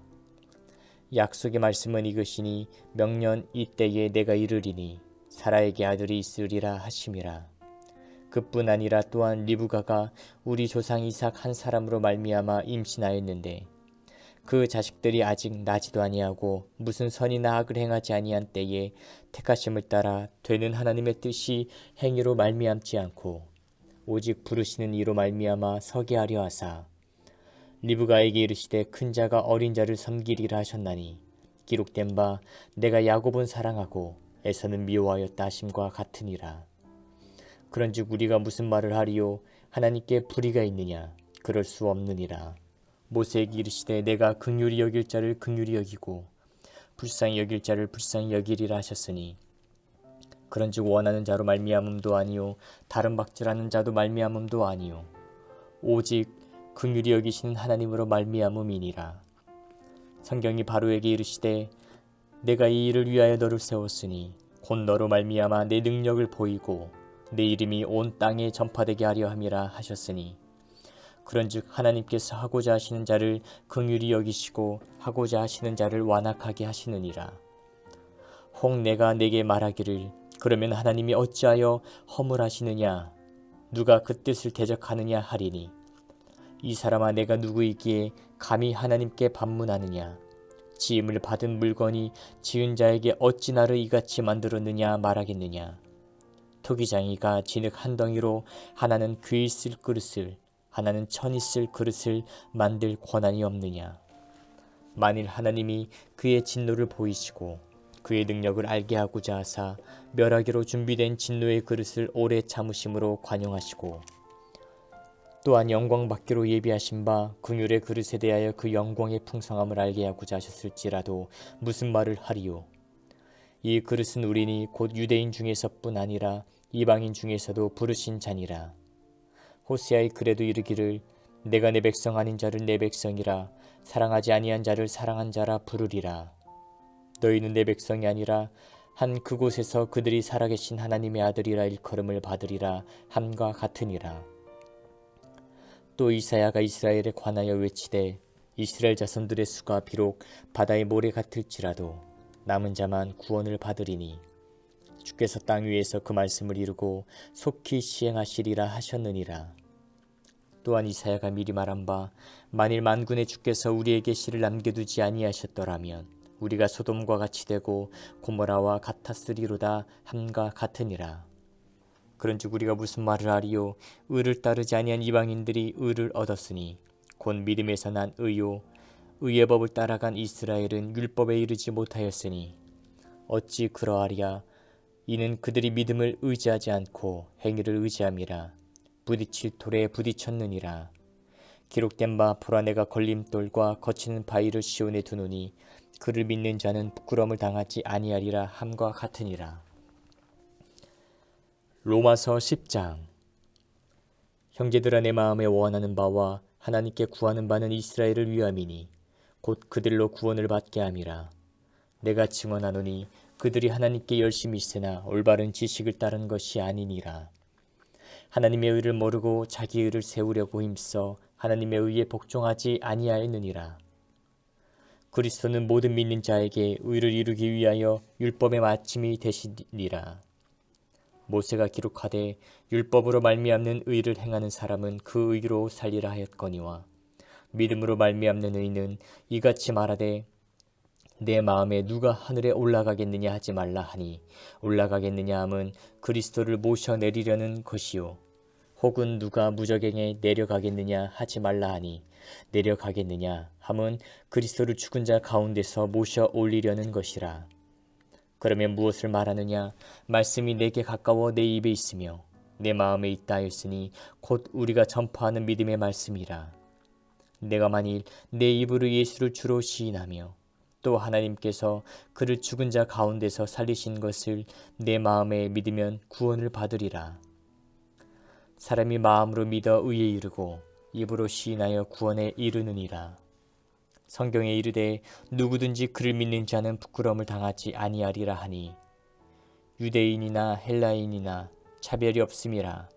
약속의 말씀은 이것이니 명년 이때에 내가 이르리니 사라에게 아들이 있으리라 하심이라. 그뿐 아니라 또한 리브가가 우리 조상 이삭 한 사람으로 말미암아 임신하였는데 그 자식들이 아직 나지도 아니하고 무슨 선이나 악을 행하지 아니한 때에 택하심을 따라 되는 하나님의 뜻이 행위로 말미암지 않고 오직 부르시는 이로 말미암아 서게 하려 하사 리브가에게 이르시되 큰 자가 어린 자를 섬기리라 하셨나니 기록된 바 내가 야곱은 사랑하고 에서는 미워하였다 하심과 같으니라. 그런즉 우리가 무슨 말을 하리요? 하나님께 불의가 있느냐? 그럴 수 없느니라. 모세에게 이르시되 내가 긍휼히 여길 자를 긍휼히 여기고 불쌍히 여길 자를 불쌍히 여기리라 하셨으니 그런즉 원하는 자로 말미암음도 아니요 다른 박질하는 자도 말미암음도 아니요 오직 긍휼히 여기시는 하나님으로 말미암음이니라. 성경이 바로에게 이르시되 내가 이 일을 위하여 너를 세웠으니 곧 너로 말미암아 내 능력을 보이고 내 이름이 온 땅에 전파되게 하려 함이라 하셨으니 그런즉 하나님께서 하고자 하시는 자를 긍휼히 여기시고 하고자 하시는 자를 완악하게 하시느니라. 혹 내가 내게 말하기를 그러면 하나님이 어찌하여 허물하시느냐 누가 그 뜻을 대적하느냐 하리니 이 사람아 내가 누구이기에 감히 하나님께 반문하느냐 지음을 받은 물건이 지은 자에게 어찌 나를 이같이 만들었느냐 말하겠느냐. 토기장이가 진흙 한 덩이로 하나는 귀 있을 그릇을 하나는 천 있을 그릇을 만들 권한이 없느냐. 만일 하나님이 그의 진노를 보이시고 그의 능력을 알게 하고자 하사 멸하기로 준비된 진노의 그릇을 오래 참으심으로 관용하시고 또한 영광 받기로 예비하신 바 긍휼의 그릇에 대하여 그 영광의 풍성함을 알게 하고자 하셨을지라도 무슨 말을 하리요. 이 그릇은 우리니 곧 유대인 중에서뿐 아니라 이방인 중에서도 부르신 자니라. 호세아의 글에도 이르기를 내가 내 백성 아닌 자를 내 백성이라 사랑하지 아니한 자를 사랑한 자라 부르리라. 너희는 내 백성이 아니라 한 그곳에서 그들이 살아계신 하나님의 아들이라 일컬음을 받으리라 함과 같으니라. 또 이사야가 이스라엘에 관하여 외치되 이스라엘 자손들의 수가 비록 바다의 모래 같을지라도 남은 자만 구원을 받으리니 주께서 땅 위에서 그 말씀을 이루고 속히 시행하시리라 하셨느니라. 또한 이사야가 미리 말한 바 만일 만군의 주께서 우리에게 씨를 남겨두지 아니하셨더라면 우리가 소돔과 같이 되고 고모라와 같았으리로다 함과 같으니라. 그런즉 우리가 무슨 말을 하리요? 의를 따르지 아니한 이방인들이 의를 얻었으니 곧 믿음에서 난 의요 의의 법을 따라간 이스라엘은 율법에 이르지 못하였으니 어찌 그러하리야? 이는 그들이 믿음을 의지하지 않고 행위를 의지함이라. 부딪힐 돌에 부딪혔느니라. 기록된 바 보라 내가 걸림돌과 거치는 바위를 시온에 두노니 그를 믿는 자는 부끄러움을 당하지 아니하리라 함과 같으니라. 로마서 10장. 형제들아 내 마음에 원하는 바와 하나님께 구하는 바는 이스라엘을 위함이니 곧 그들로 구원을 받게 함이라. 내가 증언하노니 그들이 하나님께 열심히 있으나 올바른 지식을 따른 것이 아니니라. 하나님의 의를 모르고 자기 의를 세우려고 힘써 하나님의 의에 복종하지 아니하였느니라. 그리스도는 모든 믿는 자에게 의를 이루기 위하여 율법의 마침이 되시니라. 모세가 기록하되 율법으로 말미암는 의를 행하는 사람은 그 의로 살리라 하였거니와 믿음으로 말미암는 의는 이같이 말하되 내 마음에 누가 하늘에 올라가겠느냐 하지 말라 하니 올라가겠느냐 함은 그리스도를 모셔내리려는 것이요 혹은 누가 무저갱에 내려가겠느냐 하지 말라 하니 내려가겠느냐 함은 그리스도를 죽은 자 가운데서 모셔 올리려는 것이라. 그러면 무엇을 말하느냐? 말씀이 내게 가까워 내 입에 있으며 내 마음에 있다 하였으니 곧 우리가 전파하는 믿음의 말씀이라. 내가 만일 내 입으로 예수를 주로 시인하며 또 하나님께서 그를 죽은 자 가운데서 살리신 것을 내 마음에 믿으면 구원을 받으리라. 사람이 마음으로 믿어 의에 이르고 입으로 시인하여 구원에 이르느니라. 성경에 이르되 누구든지 그를 믿는 자는 부끄러움을 당하지 아니하리라 하니 유대인이나 헬라인이나 차별이 없음이라.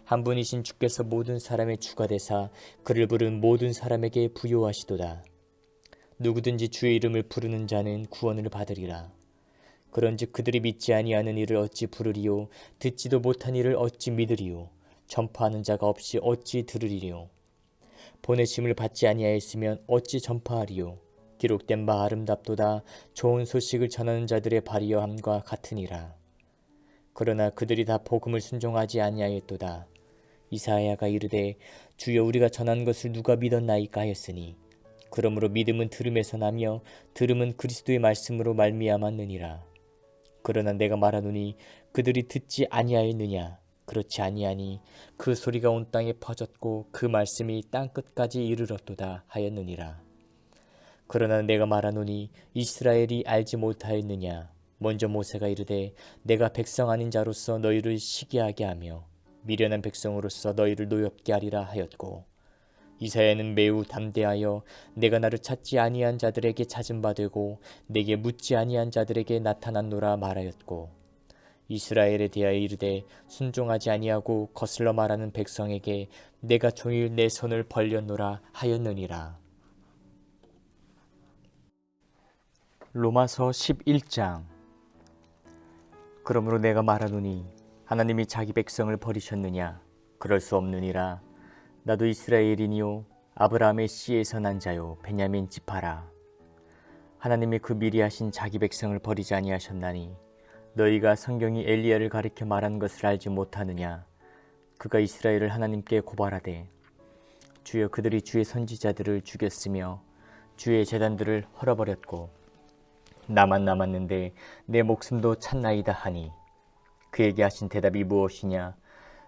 한 분이신 주께서 모든 사람의 주가 되사 그를 부른 모든 사람에게 부요하시도다. 누구든지 주의 이름을 부르는 자는 구원을 받으리라. 그런즉 그들이 믿지 아니하는 이를 어찌 부르리요? 듣지도 못한 이를 어찌 믿으리요? 전파하는 자가 없이 어찌 들으리요? 보내심을 받지 아니하였으면 어찌 전파하리요? 기록된 바 아름답도다. 좋은 소식을 전하는 자들의 발이여 함과 같으니라. 그러나 그들이 다 복음을 순종하지 아니하였도다. 이사야가 이르되 주여 우리가 전한 것을 누가 믿었나이까 하였으니 그러므로 믿음은 들음에서 나며 들음은 그리스도의 말씀으로 말미암았느니라. 그러나 내가 말하노니 그들이 듣지 아니하였느냐? 그렇지 아니하니 그 소리가 온 땅에 퍼졌고 그 말씀이 땅끝까지 이르렀도다 하였느니라. 그러나 내가 말하노니 이스라엘이 알지 못하였느냐? 먼저 모세가 이르되 내가 백성 아닌 자로서 너희를 시기하게 하며 미련한 백성으로서 너희를 노엽게 하리라 하였고 이사야는 매우 담대하여 내가 나를 찾지 아니한 자들에게 찾은 바 되고 내게 묻지 아니한 자들에게 나타났노라 말하였고 이스라엘에 대하여 이르되 순종하지 아니하고 거슬러 말하는 백성에게 내가 종일 내 손을 벌렸노라 하였느니라. 로마서 11장. 그러므로 내가 말하노니 하나님이 자기 백성을 버리셨느냐? 그럴 수 없느니라. 나도 이스라엘이니요 아브라함의 씨에서 난 자요 베냐민 지파라. 하나님이 그 미리 하신 자기 백성을 버리지 아니하셨나니 너희가 성경이 엘리야를 가리켜 말한 것을 알지 못하느냐? 그가 이스라엘을 하나님께 고발하되 주여 그들이 주의 선지자들을 죽였으며 주의 제단들을 헐어버렸고 나만 남았는데 내 목숨도 찼나이다 하니 그에게 하신 대답이 무엇이냐?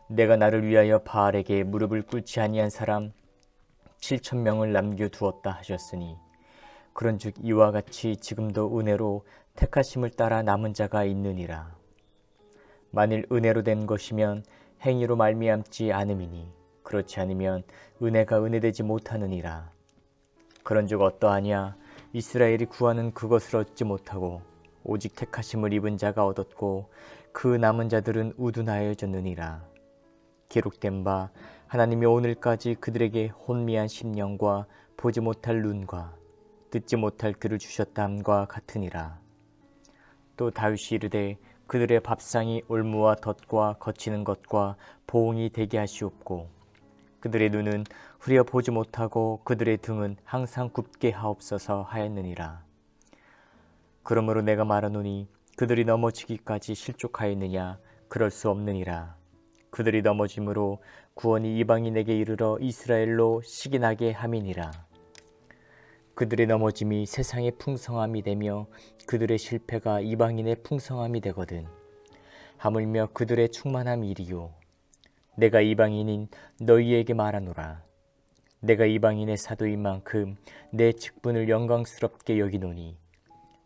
내가 나를 위하여 바알에게 무릎을 꿇지 아니한 사람 7,000명을 남겨두었다 하셨으니 그런즉 이와 같이 지금도 은혜로 택하심을 따라 남은 자가 있느니라. 만일 은혜로 된 것이면 행위로 말미암지 않음이니 그렇지 않으면 은혜가 은혜되지 못하느니라. 그런즉 어떠하냐? 이스라엘이 구하는 그것을 얻지 못하고 오직 택하심을 입은 자가 얻었고 그 남은 자들은 우둔하여졌느니라. 기록된 바 하나님이 오늘까지 그들에게 혼미한 심령과 보지 못할 눈과 듣지 못할 귀를 주셨다 함과 같으니라. 또 다윗이 이르되 그들의 밥상이 올무와 덫과 거치는 것과 보응이 되게 하시옵고 그들의 눈은 흐려 보지 못하고 그들의 등은 항상 굽게 하옵소서 하였느니라. 그러므로 내가 말하노니 그들이 넘어지기까지 실족하였느냐? 그럴 수 없느니라. 그들이 넘어짐으로 구원이 이방인에게 이르러 이스라엘로 시기나게 함이니라. 그들의 넘어짐이 세상의 풍성함이 되며 그들의 실패가 이방인의 풍성함이 되거든. 하물며 그들의 충만함이 이리요. 내가 이방인인 너희에게 말하노라. 내가 이방인의 사도인 만큼 내 직분을 영광스럽게 여기노니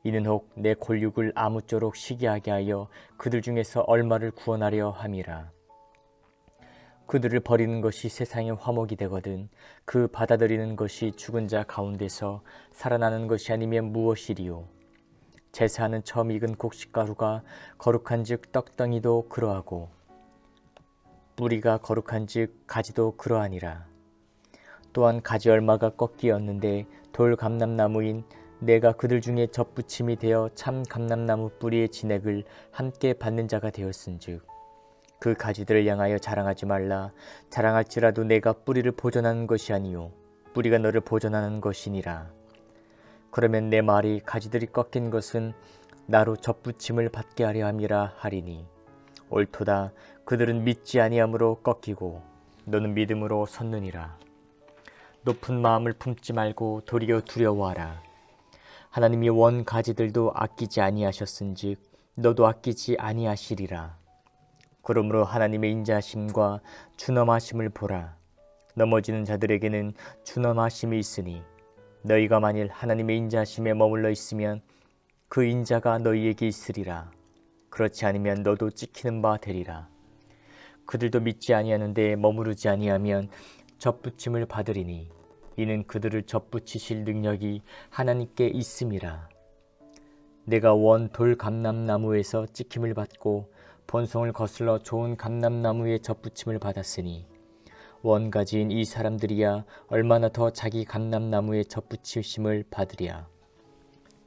이는 혹 내 골육을 아무쪼록 시기하게 하여 그들 중에서 얼마를 구원하려 함이라. 그들을 버리는 것이 세상의 화목이 되거든 그 받아들이는 것이 죽은 자 가운데서 살아나는 것이 아니면 무엇이리요. 제사하는 처음 익은 곡식가루가 거룩한즉 떡덩이도 그러하고 뿌리가 거룩한즉 가지도 그러하니라. 또한 가지 얼마가 꺾이었는데 돌 감람나무인 내가 그들 중에 접붙임이 되어 참 감람나무 뿌리의 진액을 함께 받는 자가 되었은즉 그 가지들을 향하여 자랑하지 말라. 자랑할지라도 내가 뿌리를 보존하는 것이 아니요 뿌리가 너를 보존하는 것이니라. 그러면 내 말이 가지들이 꺾인 것은 나로 접붙임을 받게 하려 함이라 하리니 옳도다. 그들은 믿지 아니함으로 꺾이고 너는 믿음으로 섰느니라. 높은 마음을 품지 말고 도리어 두려워하라. 하나님이 원 가지들도 아끼지 아니하셨은즉 너도 아끼지 아니하시리라. 그러므로 하나님의 인자하심과 준엄하심을 보라. 넘어지는 자들에게는 준엄하심이 있으니 너희가 만일 하나님의 인자하심에 머물러 있으면 그 인자가 너희에게 있으리라. 그렇지 않으면 너도 찍히는 바 되리라. 그들도 믿지 아니하는데 머무르지 아니하면 접붙임을 받으리니 이는 그들을 접붙이실 능력이 하나님께 있음이라. 내가 원 돌 감람나무에서 찍힘을 받고 본성을 거슬러 좋은 감람나무에 접붙임을 받았으니 원가지인 이 사람들이야 얼마나 더 자기 감람나무에 접붙이심을 받으랴.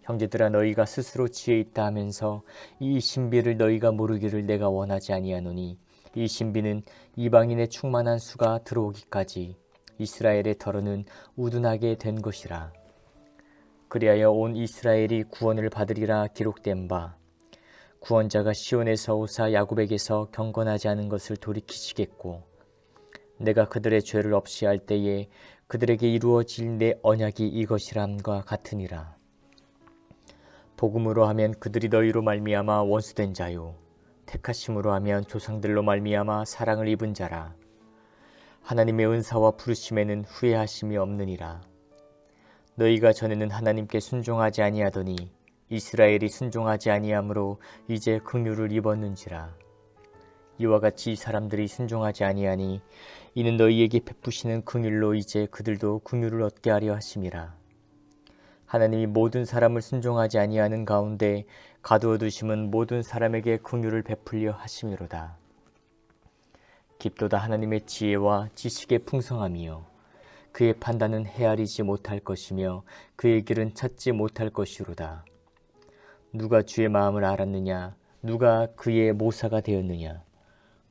형제들아 너희가 스스로 지혜 있다 하면서 이 신비를 너희가 모르기를 내가 원하지 아니하노니 이 신비는 이방인의 충만한 수가 들어오기까지 이스라엘의 털어는 우둔하게 된 것이라. 그리하여 온 이스라엘이 구원을 받으리라 기록된 바 구원자가 시온에서 오사 야곱에게서 경건하지 않은 것을 돌이키시겠고 내가 그들의 죄를 없이 할 때에 그들에게 이루어질 내 언약이 이것이람과 같으니라. 복음으로 하면 그들이 너희로 말미암아 원수된 자요 택하심으로 하면 조상들로 말미암아 사랑을 입은 자라. 하나님의 은사와 부르심에는 후회하심이 없느니라. 너희가 전에는 하나님께 순종하지 아니하더니 이스라엘이 순종하지 아니하므로 이제 긍휼을 입었는지라. 이와 같이 이 사람들이 순종하지 아니하니 이는 너희에게 베푸시는 긍휼로 이제 그들도 긍휼을 얻게 하려 하심이라. 하나님이 모든 사람을 순종하지 아니하는 가운데 가두어 두심은 모든 사람에게 긍휼을 베풀려 하심이로다. 깊도다 하나님의 지혜와 지식의 풍성함이요 그의 판단은 헤아리지 못할 것이며 그의 길은 찾지 못할 것이로다. 누가 주의 마음을 알았느냐? 누가 그의 모사가 되었느냐?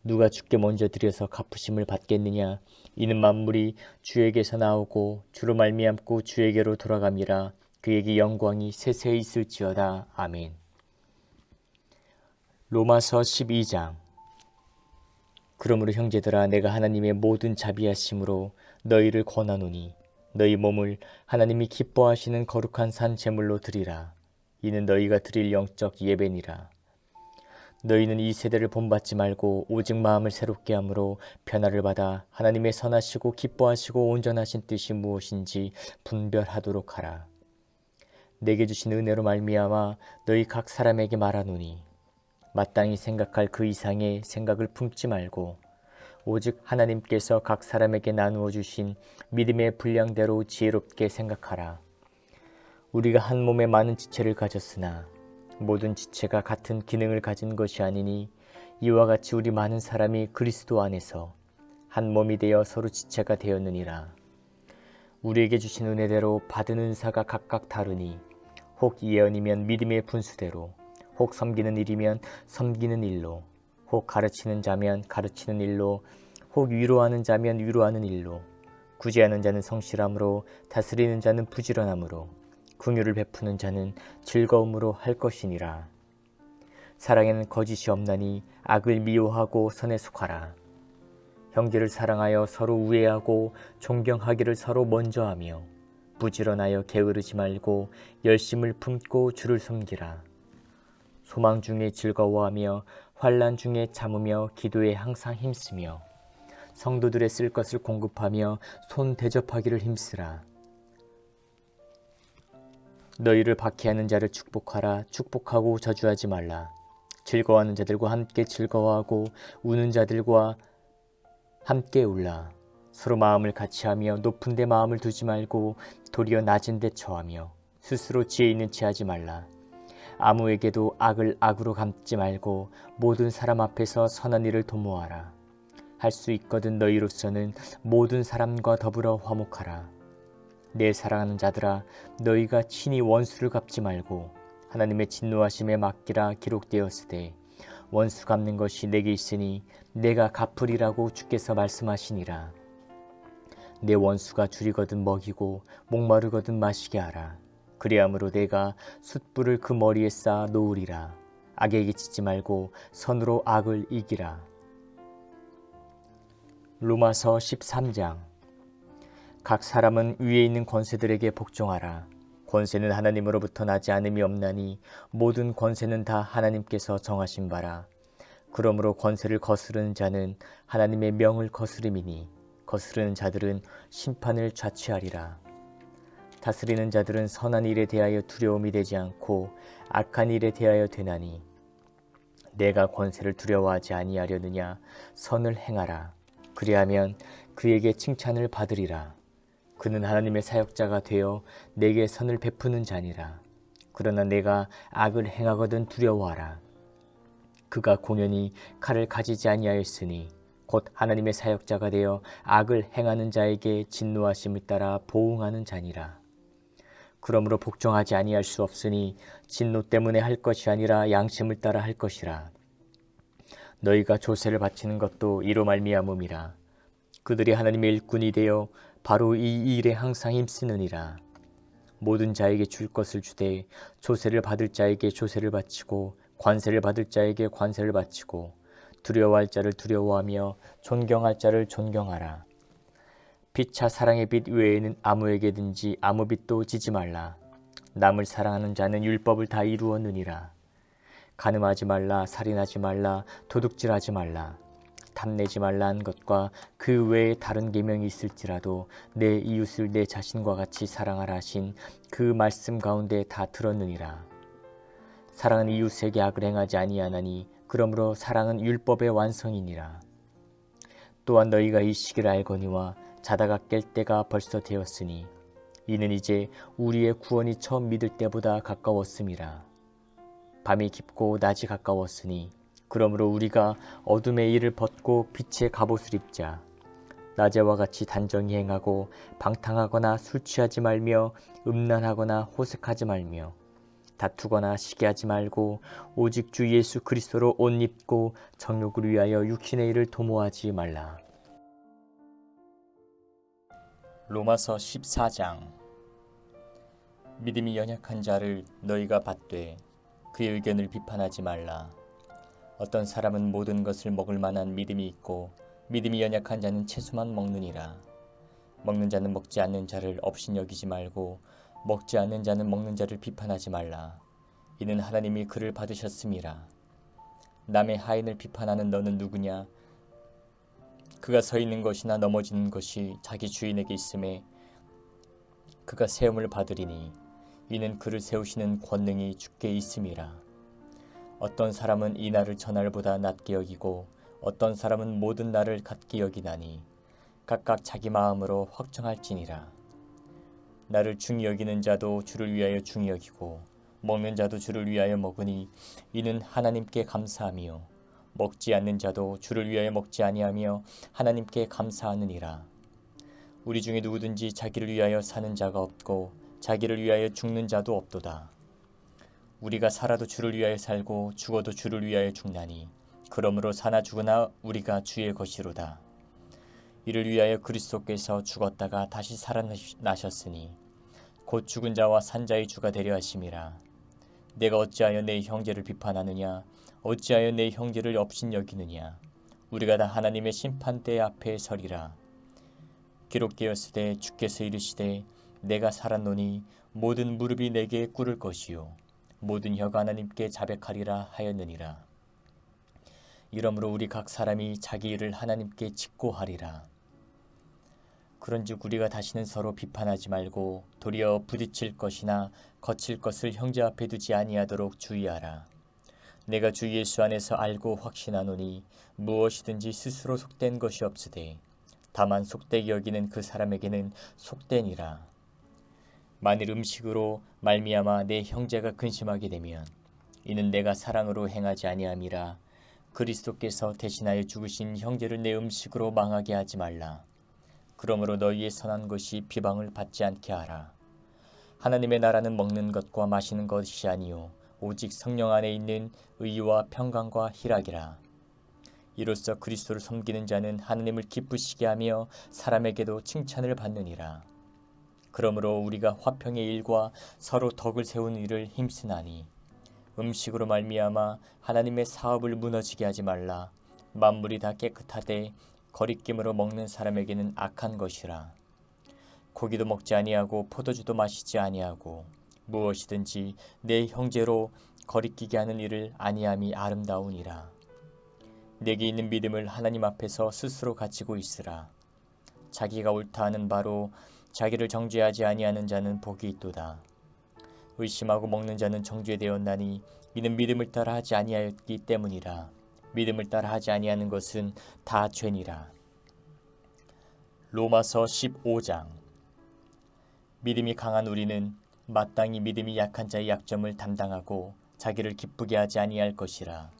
누가 주께 먼저 드려서 갚으심을 받겠느냐? 이는 만물이 주에게서 나오고 주로 말미암고 주에게로 돌아감이라. 그에게 영광이 세세히 있을지어다. 아멘. 로마서 12장. 그러므로 형제들아 내가 하나님의 모든 자비하심으로 너희를 권하노니 너희 몸을 하나님이 기뻐하시는 거룩한 산 제물로 드리라. 이는 너희가 드릴 영적 예배니라. 너희는 이 세대를 본받지 말고 오직 마음을 새롭게 함으로 변화를 받아 하나님의 선하시고 기뻐하시고 온전하신 뜻이 무엇인지 분별하도록 하라. 내게 주신 은혜로 말미암아 너희 각 사람에게 말하노니 마땅히 생각할 그 이상의 생각을 품지 말고 오직 하나님께서 각 사람에게 나누어 주신 믿음의 분량대로 지혜롭게 생각하라. 우리가 한 몸에 많은 지체를 가졌으나 모든 지체가 같은 기능을 가진 것이 아니니 이와 같이 우리 많은 사람이 그리스도 안에서 한 몸이 되어 서로 지체가 되었느니라. 우리에게 주신 은혜대로 받은 은사가 각각 다르니 혹 예언이면 믿음의 분수대로, 혹 섬기는 일이면 섬기는 일로, 혹 가르치는 자면 가르치는 일로, 혹 위로하는 자면 위로하는 일로, 구제하는 자는 성실함으로, 다스리는 자는 부지런함으로, 긍휼을 베푸는 자는 즐거움으로 할 것이니라. 사랑에는 거짓이 없나니 악을 미워하고 선에 속하라. 형제를 사랑하여 서로 우애하고 존경하기를 서로 먼저 하며 부지런하여 게으르지 말고 열심을 품고 주를 섬기라. 소망 중에 즐거워하며 환난 중에 참으며 기도에 항상 힘쓰며 성도들의 쓸 것을 공급하며 손 대접하기를 힘쓰라. 너희를 박해하는 자를 축복하라. 축복하고 저주하지 말라. 즐거워하는 자들과 함께 즐거워하고 우는 자들과 함께 울라. 서로 마음을 같이하며 높은 데 마음을 두지 말고 도리어 낮은 데 처하며 스스로 지혜 있는 체 하지 말라. 아무에게도 악을 악으로 갚지 말고 모든 사람 앞에서 선한 일을 도모하라. 할 수 있거든 너희로서는 모든 사람과 더불어 화목하라. 내 사랑하는 자들아, 너희가 친히 원수를 갚지 말고 하나님의 진노하심에 맡기라. 기록되었으되 원수 갚는 것이 내게 있으니 내가 갚으리라고 주께서 말씀하시니라. 내 원수가 줄이거든 먹이고 목마르거든 마시게 하라. 그리함으로 내가 숯불을 그 머리에 쌓아 놓으리라. 악에게 지지 말고 선으로 악을 이기라. 로마서 13장. 각 사람은 위에 있는 권세들에게 복종하라. 권세는 하나님으로부터 나지 않음이 없나니 모든 권세는 다 하나님께서 정하신 바라. 그러므로 권세를 거스르는 자는 하나님의 명을 거스름이니 거스르는 자들은 심판을 자취하리라. 다스리는 자들은 선한 일에 대하여 두려움이 되지 않고 악한 일에 대하여 되나니 내가 권세를 두려워하지 아니하려느냐. 선을 행하라. 그리하면 그에게 칭찬을 받으리라. 그는 하나님의 사역자가 되어 내게 선을 베푸는 자니라. 그러나 내가 악을 행하거든 두려워하라. 그가 공연히 칼을 가지지 아니하였으니 곧 하나님의 사역자가 되어 악을 행하는 자에게 진노하심을 따라 보응하는 자니라. 그러므로 복종하지 아니할 수 없으니 진노 때문에 할 것이 아니라 양심을 따라 할 것이라. 너희가 조세를 바치는 것도 이로 말미암음이라. 그들이 하나님의 일꾼이 되어 바로 이 일에 항상 힘쓰느니라. 모든 자에게 줄 것을 주되 조세를 받을 자에게 조세를 바치고 관세를 받을 자에게 관세를 바치고 두려워할 자를 두려워하며 존경할 자를 존경하라. 피차 사랑의 빛 외에는 아무에게든지 아무 빛도 지지 말라. 남을 사랑하는 자는 율법을 다 이루었느니라. 간음하지 말라, 살인하지 말라, 도둑질하지 말라. 탐내지 말라 한 것과 그 외에 다른 계명이 있을지라도 내 이웃을 내 자신과 같이 사랑하라 하신 그 말씀 가운데 다 들었느니라. 사랑은 이웃에게 악을 행하지 아니하나니 그러므로 사랑은 율법의 완성이니라. 또한 너희가 이 시기를 알거니와 자다가 깰 때가 벌써 되었으니 이는 이제 우리의 구원이 처음 믿을 때보다 가까웠음이라. 밤이 깊고 낮이 가까웠으니 그러므로 우리가 어둠의 일을 벗고 빛의 갑옷을 입자. 낮에와 같이 단정히 행하고 방탕하거나 술 취하지 말며 음란하거나 호색하지 말며 다투거나 시기하지 말고 오직 주 예수 그리스도로 옷 입고 정욕을 위하여 육신의 일을 도모하지 말라. 로마서 14장. 믿음이 연약한 자를 너희가 받되 그의 의견을 비판하지 말라. 어떤 사람은 모든 것을 먹을 만한 믿음이 있고 믿음이 연약한 자는 채소만 먹느니라. 먹는 자는 먹지 않는 자를 업신여기지 말고 먹지 않는 자는 먹는 자를 비판하지 말라. 이는 하나님이 그를 받으셨음이라. 남의 하인을 비판하는 너는 누구냐? 그가 서 있는 것이나 넘어지는 것이 자기 주인에게 있음에 그가 세움을 받으리니 이는 그를 세우시는 권능이 주께 있음이라. 어떤 사람은 이 날을 저 날보다 낮게 여기고 어떤 사람은 모든 날을 같게 여기나니 각각 자기 마음으로 확정할지니라. 나를 중히 여기는 자도 주를 위하여 중히 여기고 먹는 자도 주를 위하여 먹으니 이는 하나님께 감사함이요 먹지 않는 자도 주를 위하여 먹지 아니하며 하나님께 감사하느니라. 우리 중에 누구든지 자기를 위하여 사는 자가 없고 자기를 위하여 죽는 자도 없도다. 우리가 살아도 주를 위하여 살고 죽어도 주를 위하여 죽나니 그러므로 사나 죽으나 우리가 주의 것이로다. 이를 위하여 그리스도께서 죽었다가 다시 살아나셨으니 곧 죽은 자와 산 자의 주가 되려 하심이라. 내가 어찌하여 내 형제를 비판하느냐? 어찌하여 내 형제를 업신여기느냐? 우리가 다 하나님의 심판대 앞에 서리라. 기록되었으되 주께서 이르시되 내가 살았노니 모든 무릎이 내게 꿇을 것이요 모든 혀가 하나님께 자백하리라 하였느니라. 이러므로 우리 각 사람이 자기 일을 하나님께 직고하리라. 그런즉 우리가 다시는 서로 비판하지 말고 도리어 부딪힐 것이나 거칠 것을 형제 앞에 두지 아니하도록 주의하라. 내가 주 예수 안에서 알고 확신하노니 무엇이든지 스스로 속된 것이 없으되 다만 속되게 여기는 그 사람에게는 속되니라. 만일 음식으로 말미암아 내 형제가 근심하게 되면 이는 내가 사랑으로 행하지 아니함이라. 그리스도께서 대신하여 죽으신 형제를 내 음식으로 망하게 하지 말라. 그러므로 너희의 선한 것이 비방을 받지 않게 하라. 하나님의 나라는 먹는 것과 마시는 것이 아니요 오직 성령 안에 있는 의와 평강과 희락이라. 이로써 그리스도를 섬기는 자는 하나님을 기쁘시게 하며 사람에게도 칭찬을 받느니라. 그러므로 우리가 화평의 일과 서로 덕을 세우는 일을 힘쓰나니 음식으로 말미암아 하나님의 사업을 무너지게 하지 말라. 만물이 다 깨끗하되 거리낌으로 먹는 사람에게는 악한 것이라. 고기도 먹지 아니하고 포도주도 마시지 아니하고 무엇이든지 내 형제로 거리끼게 하는 일을 아니함이 아름다우니라. 내게 있는 믿음을 하나님 앞에서 스스로 가지고 있으라. 자기가 옳다 하는 바로 자기를 정죄하지 아니하는 자는 복이 있도다. 의심하고 먹는 자는 정죄되었나니 이는 믿음을 따라 하지 아니하였기 때문이라. 믿음을 따라 하지 아니하는 것은 다 죄니라. 로마서 15장. 믿음이 강한 우리는 마땅히 믿음이 약한 자의 약점을 담당하고 자기를 기쁘게 하지 아니할 것이라.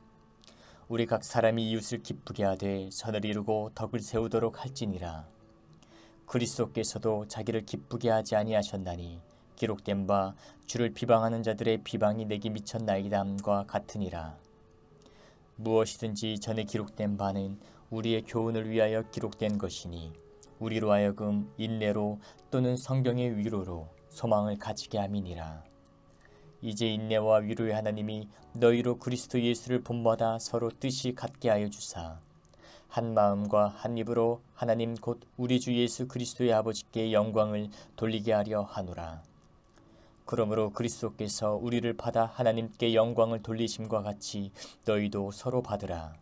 우리 각 사람이 이웃을 기쁘게 하되 선을 이루고 덕을 세우도록 할지니라. 그리스도께서도 자기를 기쁘게 하지 아니하셨나니 기록된 바 주를 비방하는 자들의 비방이 내게 미쳤나이다함과 같으니라. 무엇이든지 전에 기록된 바는 우리의 교훈을 위하여 기록된 것이니 우리로 하여금 인내로 또는 성경의 위로로 소망을 가지게 함이니라. 이제 인내와 위로의 하나님이 너희로 그리스도 예수를 본받아 서로 뜻이 같게 하여 주사 한 마음과 한 입으로 하나님 곧 우리 주 예수 그리스도의 아버지께 영광을 돌리게 하려 하노라. 그러므로 그리스도께서 우리를 받아 하나님께 영광을 돌리심과 같이 너희도 서로 받으라.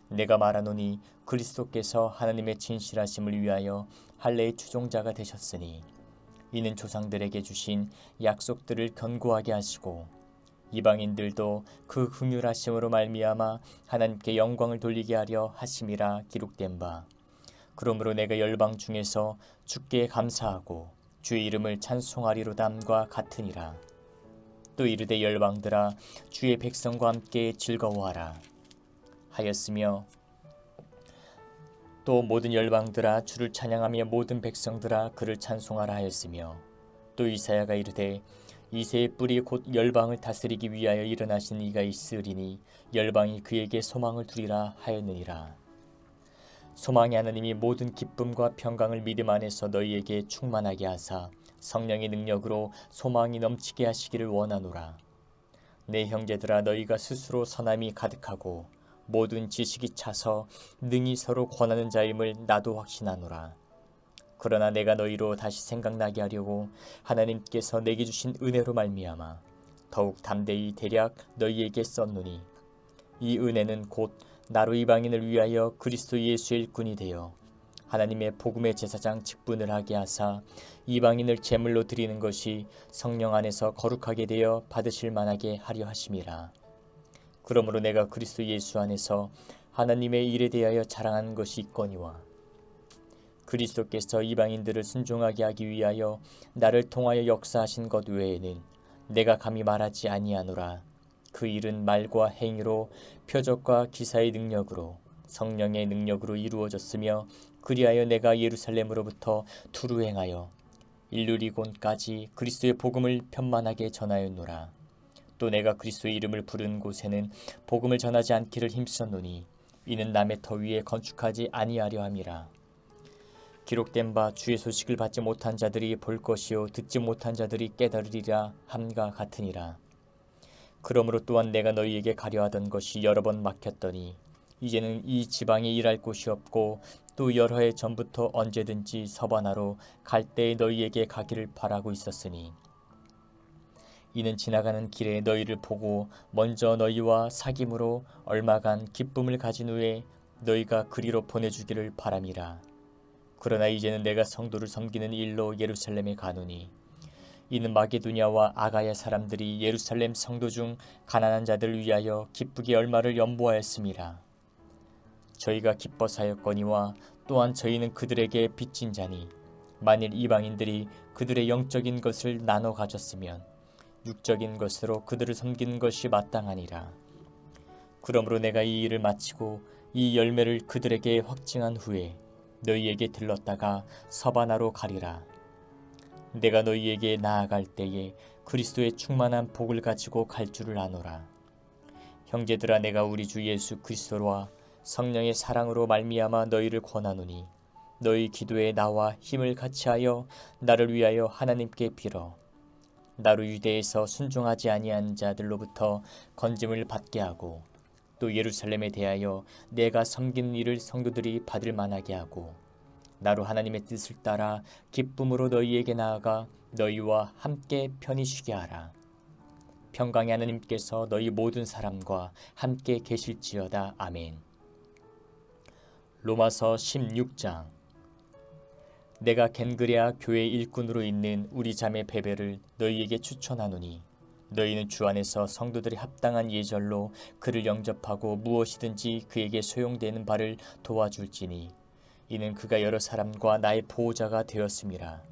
내가 말하노니 그리스도께서 하나님의 진실하심을 위하여 할례의 추종자가 되셨으니 이는 조상들에게 주신 약속들을 견고하게 하시고 이방인들도 그 긍휼하심으로 말미암아 하나님께 영광을 돌리게 하려 하심이라 기록된 바. 그러므로 내가 열방 중에서 주께 감사하고 주의 이름을 찬송하리로담과 같으니라. 또 이르되 열방들아 주의 백성과 함께 즐거워하라 하였으며 또 모든 열방들아 주를 찬양하며 모든 백성들아 그를 찬송하라 하였으며 또 이사야가 이르되 이새의 뿔이 곧 열방을 다스리기 위하여 일어나신 이가 있으리니 열방이 그에게 소망을 두리라 하였느니라. 소망의 하나님이 모든 기쁨과 평강을 믿음 안에서 너희에게 충만하게 하사 성령의 능력으로 소망이 넘치게 하시기를 원하노라. 내 형제들아 너희가 스스로 선함이 가득하고 모든 지식이 차서 능히 서로 권하는 자임을 나도 확신하노라. 그러나 내가 너희로 다시 생각나게 하려고 하나님께서 내게 주신 은혜로 말미암아 더욱 담대히 대략 너희에게 썼노니 이 은혜는 곧 나로 이방인을 위하여 그리스도 예수의 일꾼이 되어 하나님의 복음의 제사장 직분을 하게 하사 이방인을 제물로 드리는 것이 성령 안에서 거룩하게 되어 받으실 만하게 하려 하심이라. 그러므로 내가 그리스도 예수 안에서 하나님의 일에 대하여 자랑하는 것이 있거니와 그리스도께서 이방인들을 순종하게 하기 위하여 나를 통하여 역사하신 것 외에는 내가 감히 말하지 아니하노라. 그 일은 말과 행위로 표적과 기사의 능력으로 성령의 능력으로 이루어졌으며 그리하여 내가 예루살렘으로부터 두루 행하여 일루리곤까지 그리스도의 복음을 편만하게 전하였노라. 또 내가 그리스도의 이름을 부른 곳에는 복음을 전하지 않기를 힘썼노니 이는 남의 터 위에 건축하지 아니하려 함이라. 기록된 바 주의 소식을 받지 못한 자들이 볼 것이요 듣지 못한 자들이 깨달으리라 함과 같으니라. 그러므로 또한 내가 너희에게 가려 하던 것이 여러 번 막혔더니 이제는 이 지방에 일할 곳이 없고 또 여러 해 전부터 언제든지 서바나로 갈 때에 너희에게 가기를 바라고 있었으니 이는 지나가는 길에 너희를 보고 먼저 너희와 사귐으로 얼마간 기쁨을 가진 후에 너희가 그리로 보내주기를 바람이라. 그러나 이제는 내가 성도를 섬기는 일로 예루살렘에 가노니 이는 마게도냐와 아가야 사람들이 예루살렘 성도 중 가난한 자들을 위하여 기쁘게 얼마를 연보하였음이라. 저희가 기뻐 사였거니와 또한 저희는 그들에게 빚진 자니 만일 이방인들이 그들의 영적인 것을 나눠 가졌으면 육적인 것으로 그들을 섬기는 것이 마땅하니라. 그러므로 내가 이 일을 마치고 이 열매를 그들에게 확증한 후에 너희에게 들렀다가 서바나로 가리라. 내가 너희에게 나아갈 때에 그리스도의 충만한 복을 가지고 갈 줄을 아노라. 형제들아, 내가 우리 주 예수 그리스도와 성령의 사랑으로 말미암아 너희를 권하노니 너희 기도에 나와 힘을 같이하여 나를 위하여 하나님께 빌어 나로 유대에서 순종하지 아니한 자들로부터 건짐을 받게 하고 또 예루살렘에 대하여 내가 섬기는 일을 성도들이 받을 만하게 하고 나로 하나님의 뜻을 따라 기쁨으로 너희에게 나아가 너희와 함께 편히 쉬게 하라. 평강의 하나님께서 너희 모든 사람과 함께 계실지어다. 아멘. 로마서 16장. 내가 겐그레아 교회 일꾼으로 있는 우리 자매 베베를 너희에게 추천하노니 너희는 주 안에서 성도들이 합당한 예절로 그를 영접하고 무엇이든지 그에게 소용되는 바를 도와줄지니 이는 그가 여러 사람과 나의 보호자가 되었음이라.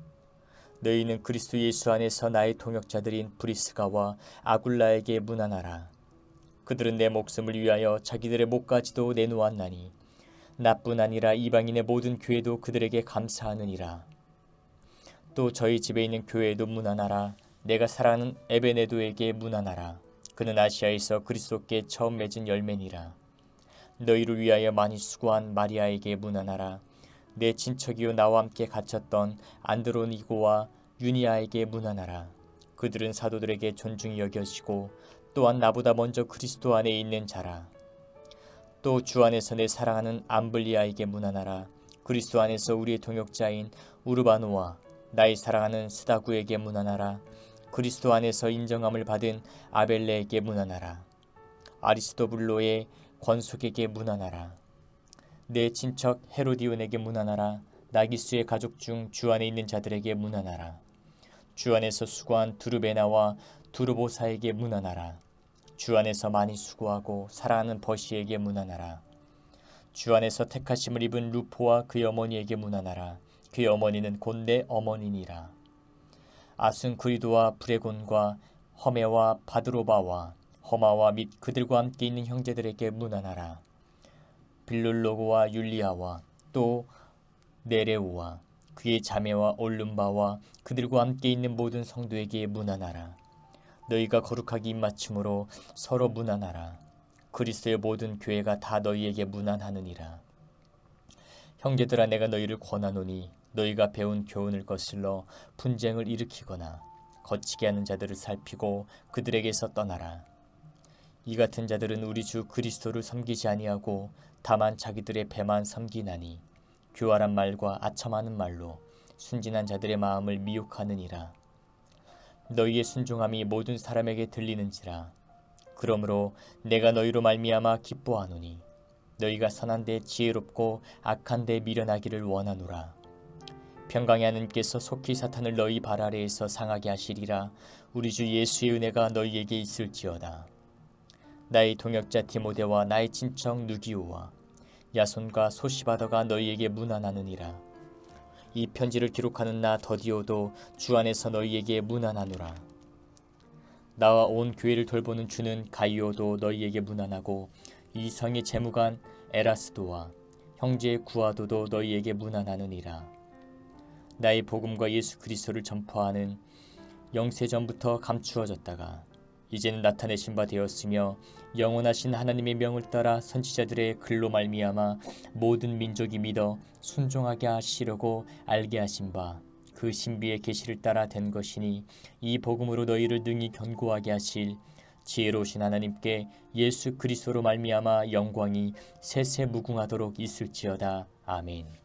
너희는 그리스도 예수 안에서 나의 동역자들인 브리스가와 아굴라에게 문안하라. 그들은 내 목숨을 위하여 자기들의 목까지도 내놓았나니 나뿐 아니라 이방인의 모든 교회도 그들에게 감사하느니라. 또 저희 집에 있는 교회에도 문안하라. 내가 사랑하는 에베네도에게 문안하라. 그는 아시아에서 그리스도께 처음 맺은 열매니라. 너희를 위하여 많이 수고한 마리아에게 문안하라. 내 친척이요 나와 함께 갇혔던 안드로니고와 유니아에게 문안하라. 그들은 사도들에게 존중이 여겨지고 또한 나보다 먼저 그리스도 안에 있는 자라. 또 주 안에서 내 사랑하는 암블리아에게 문안하라. 그리스도 안에서 우리의 동역자인 우르바노와 나의 사랑하는 스다구에게 문안하라. 그리스도 안에서 인정함을 받은 아벨레에게 문안하라. 아리스도블로의 권속에게 문안하라. 내 친척 헤로디온에게 문안하라. 나기수의 가족 중 주 안에 있는 자들에게 문안하라. 주 안에서 수고한 두르베나와 두르보사에게 문안하라. 주 안에서 많이 수고하고 사랑하는 버시에게 문안하라. 주 안에서 택하심을 입은 루포와 그의 어머니에게 문안하라. 그의 어머니는 곧 내 어머니니라. 아순크리도와 브레곤과 허메와 바드로바와 허마와 및 그들과 함께 있는 형제들에게 문안하라. 빌룰로고와 율리아와 또 네레오와 그의 자매와 올lum바와 그들과 함께 있는 모든 성도에게 문안하라. 너희가 거룩하게 입맞춤으로 서로 문안하라. 그리스도의 모든 교회가 다 너희에게 문안하느니라. 형제들아, 내가 너희를 권하노니 너희가 배운 교훈을 거슬러 분쟁을 일으키거나 거치게 하는 자들을 살피고 그들에게서 떠나라. 이 같은 자들은 우리 주 그리스도를 섬기지 아니하고 다만 자기들의 배만 섬기나니 교활한 말과 아첨하는 말로 순진한 자들의 마음을 미혹하느니라. 너희의 순종함이 모든 사람에게 들리는지라. 그러므로 내가 너희로 말미암아 기뻐하노니 너희가 선한 데 지혜롭고 악한 데 미련하기를 원하노라. 평강의 하나님께서 속히 사탄을 너희 발 아래에서 상하게 하시리라. 우리 주 예수의 은혜가 너희에게 있을지어다. 나의 동역자 디모데와 나의 친척 누기오와 야손과 소시바더가 너희에게 문안하느니라. 이 편지를 기록하는 나 더디오도 주 안에서 너희에게 문안하노라. 나와 온 교회를 돌보는 주는 가이오도 너희에게 문안하고 이 성의 재무관 에라스도와 형제 구아도도 너희에게 문안하느니라. 나의 복음과 예수 그리스도를 전파하는 영세전부터 감추어졌다가 이제는 나타내신 바 되었으며 영원하신 하나님의 명을 따라 선지자들의 글로 말미암아 모든 민족이 믿어 순종하게 하시려고 알게 하신 바 그 신비의 계시를 따라 된 것이니 이 복음으로 너희를 능히 견고하게 하실 지혜로우신 하나님께 예수 그리스도로 말미암아 영광이 세세 무궁하도록 있을지어다. 아멘.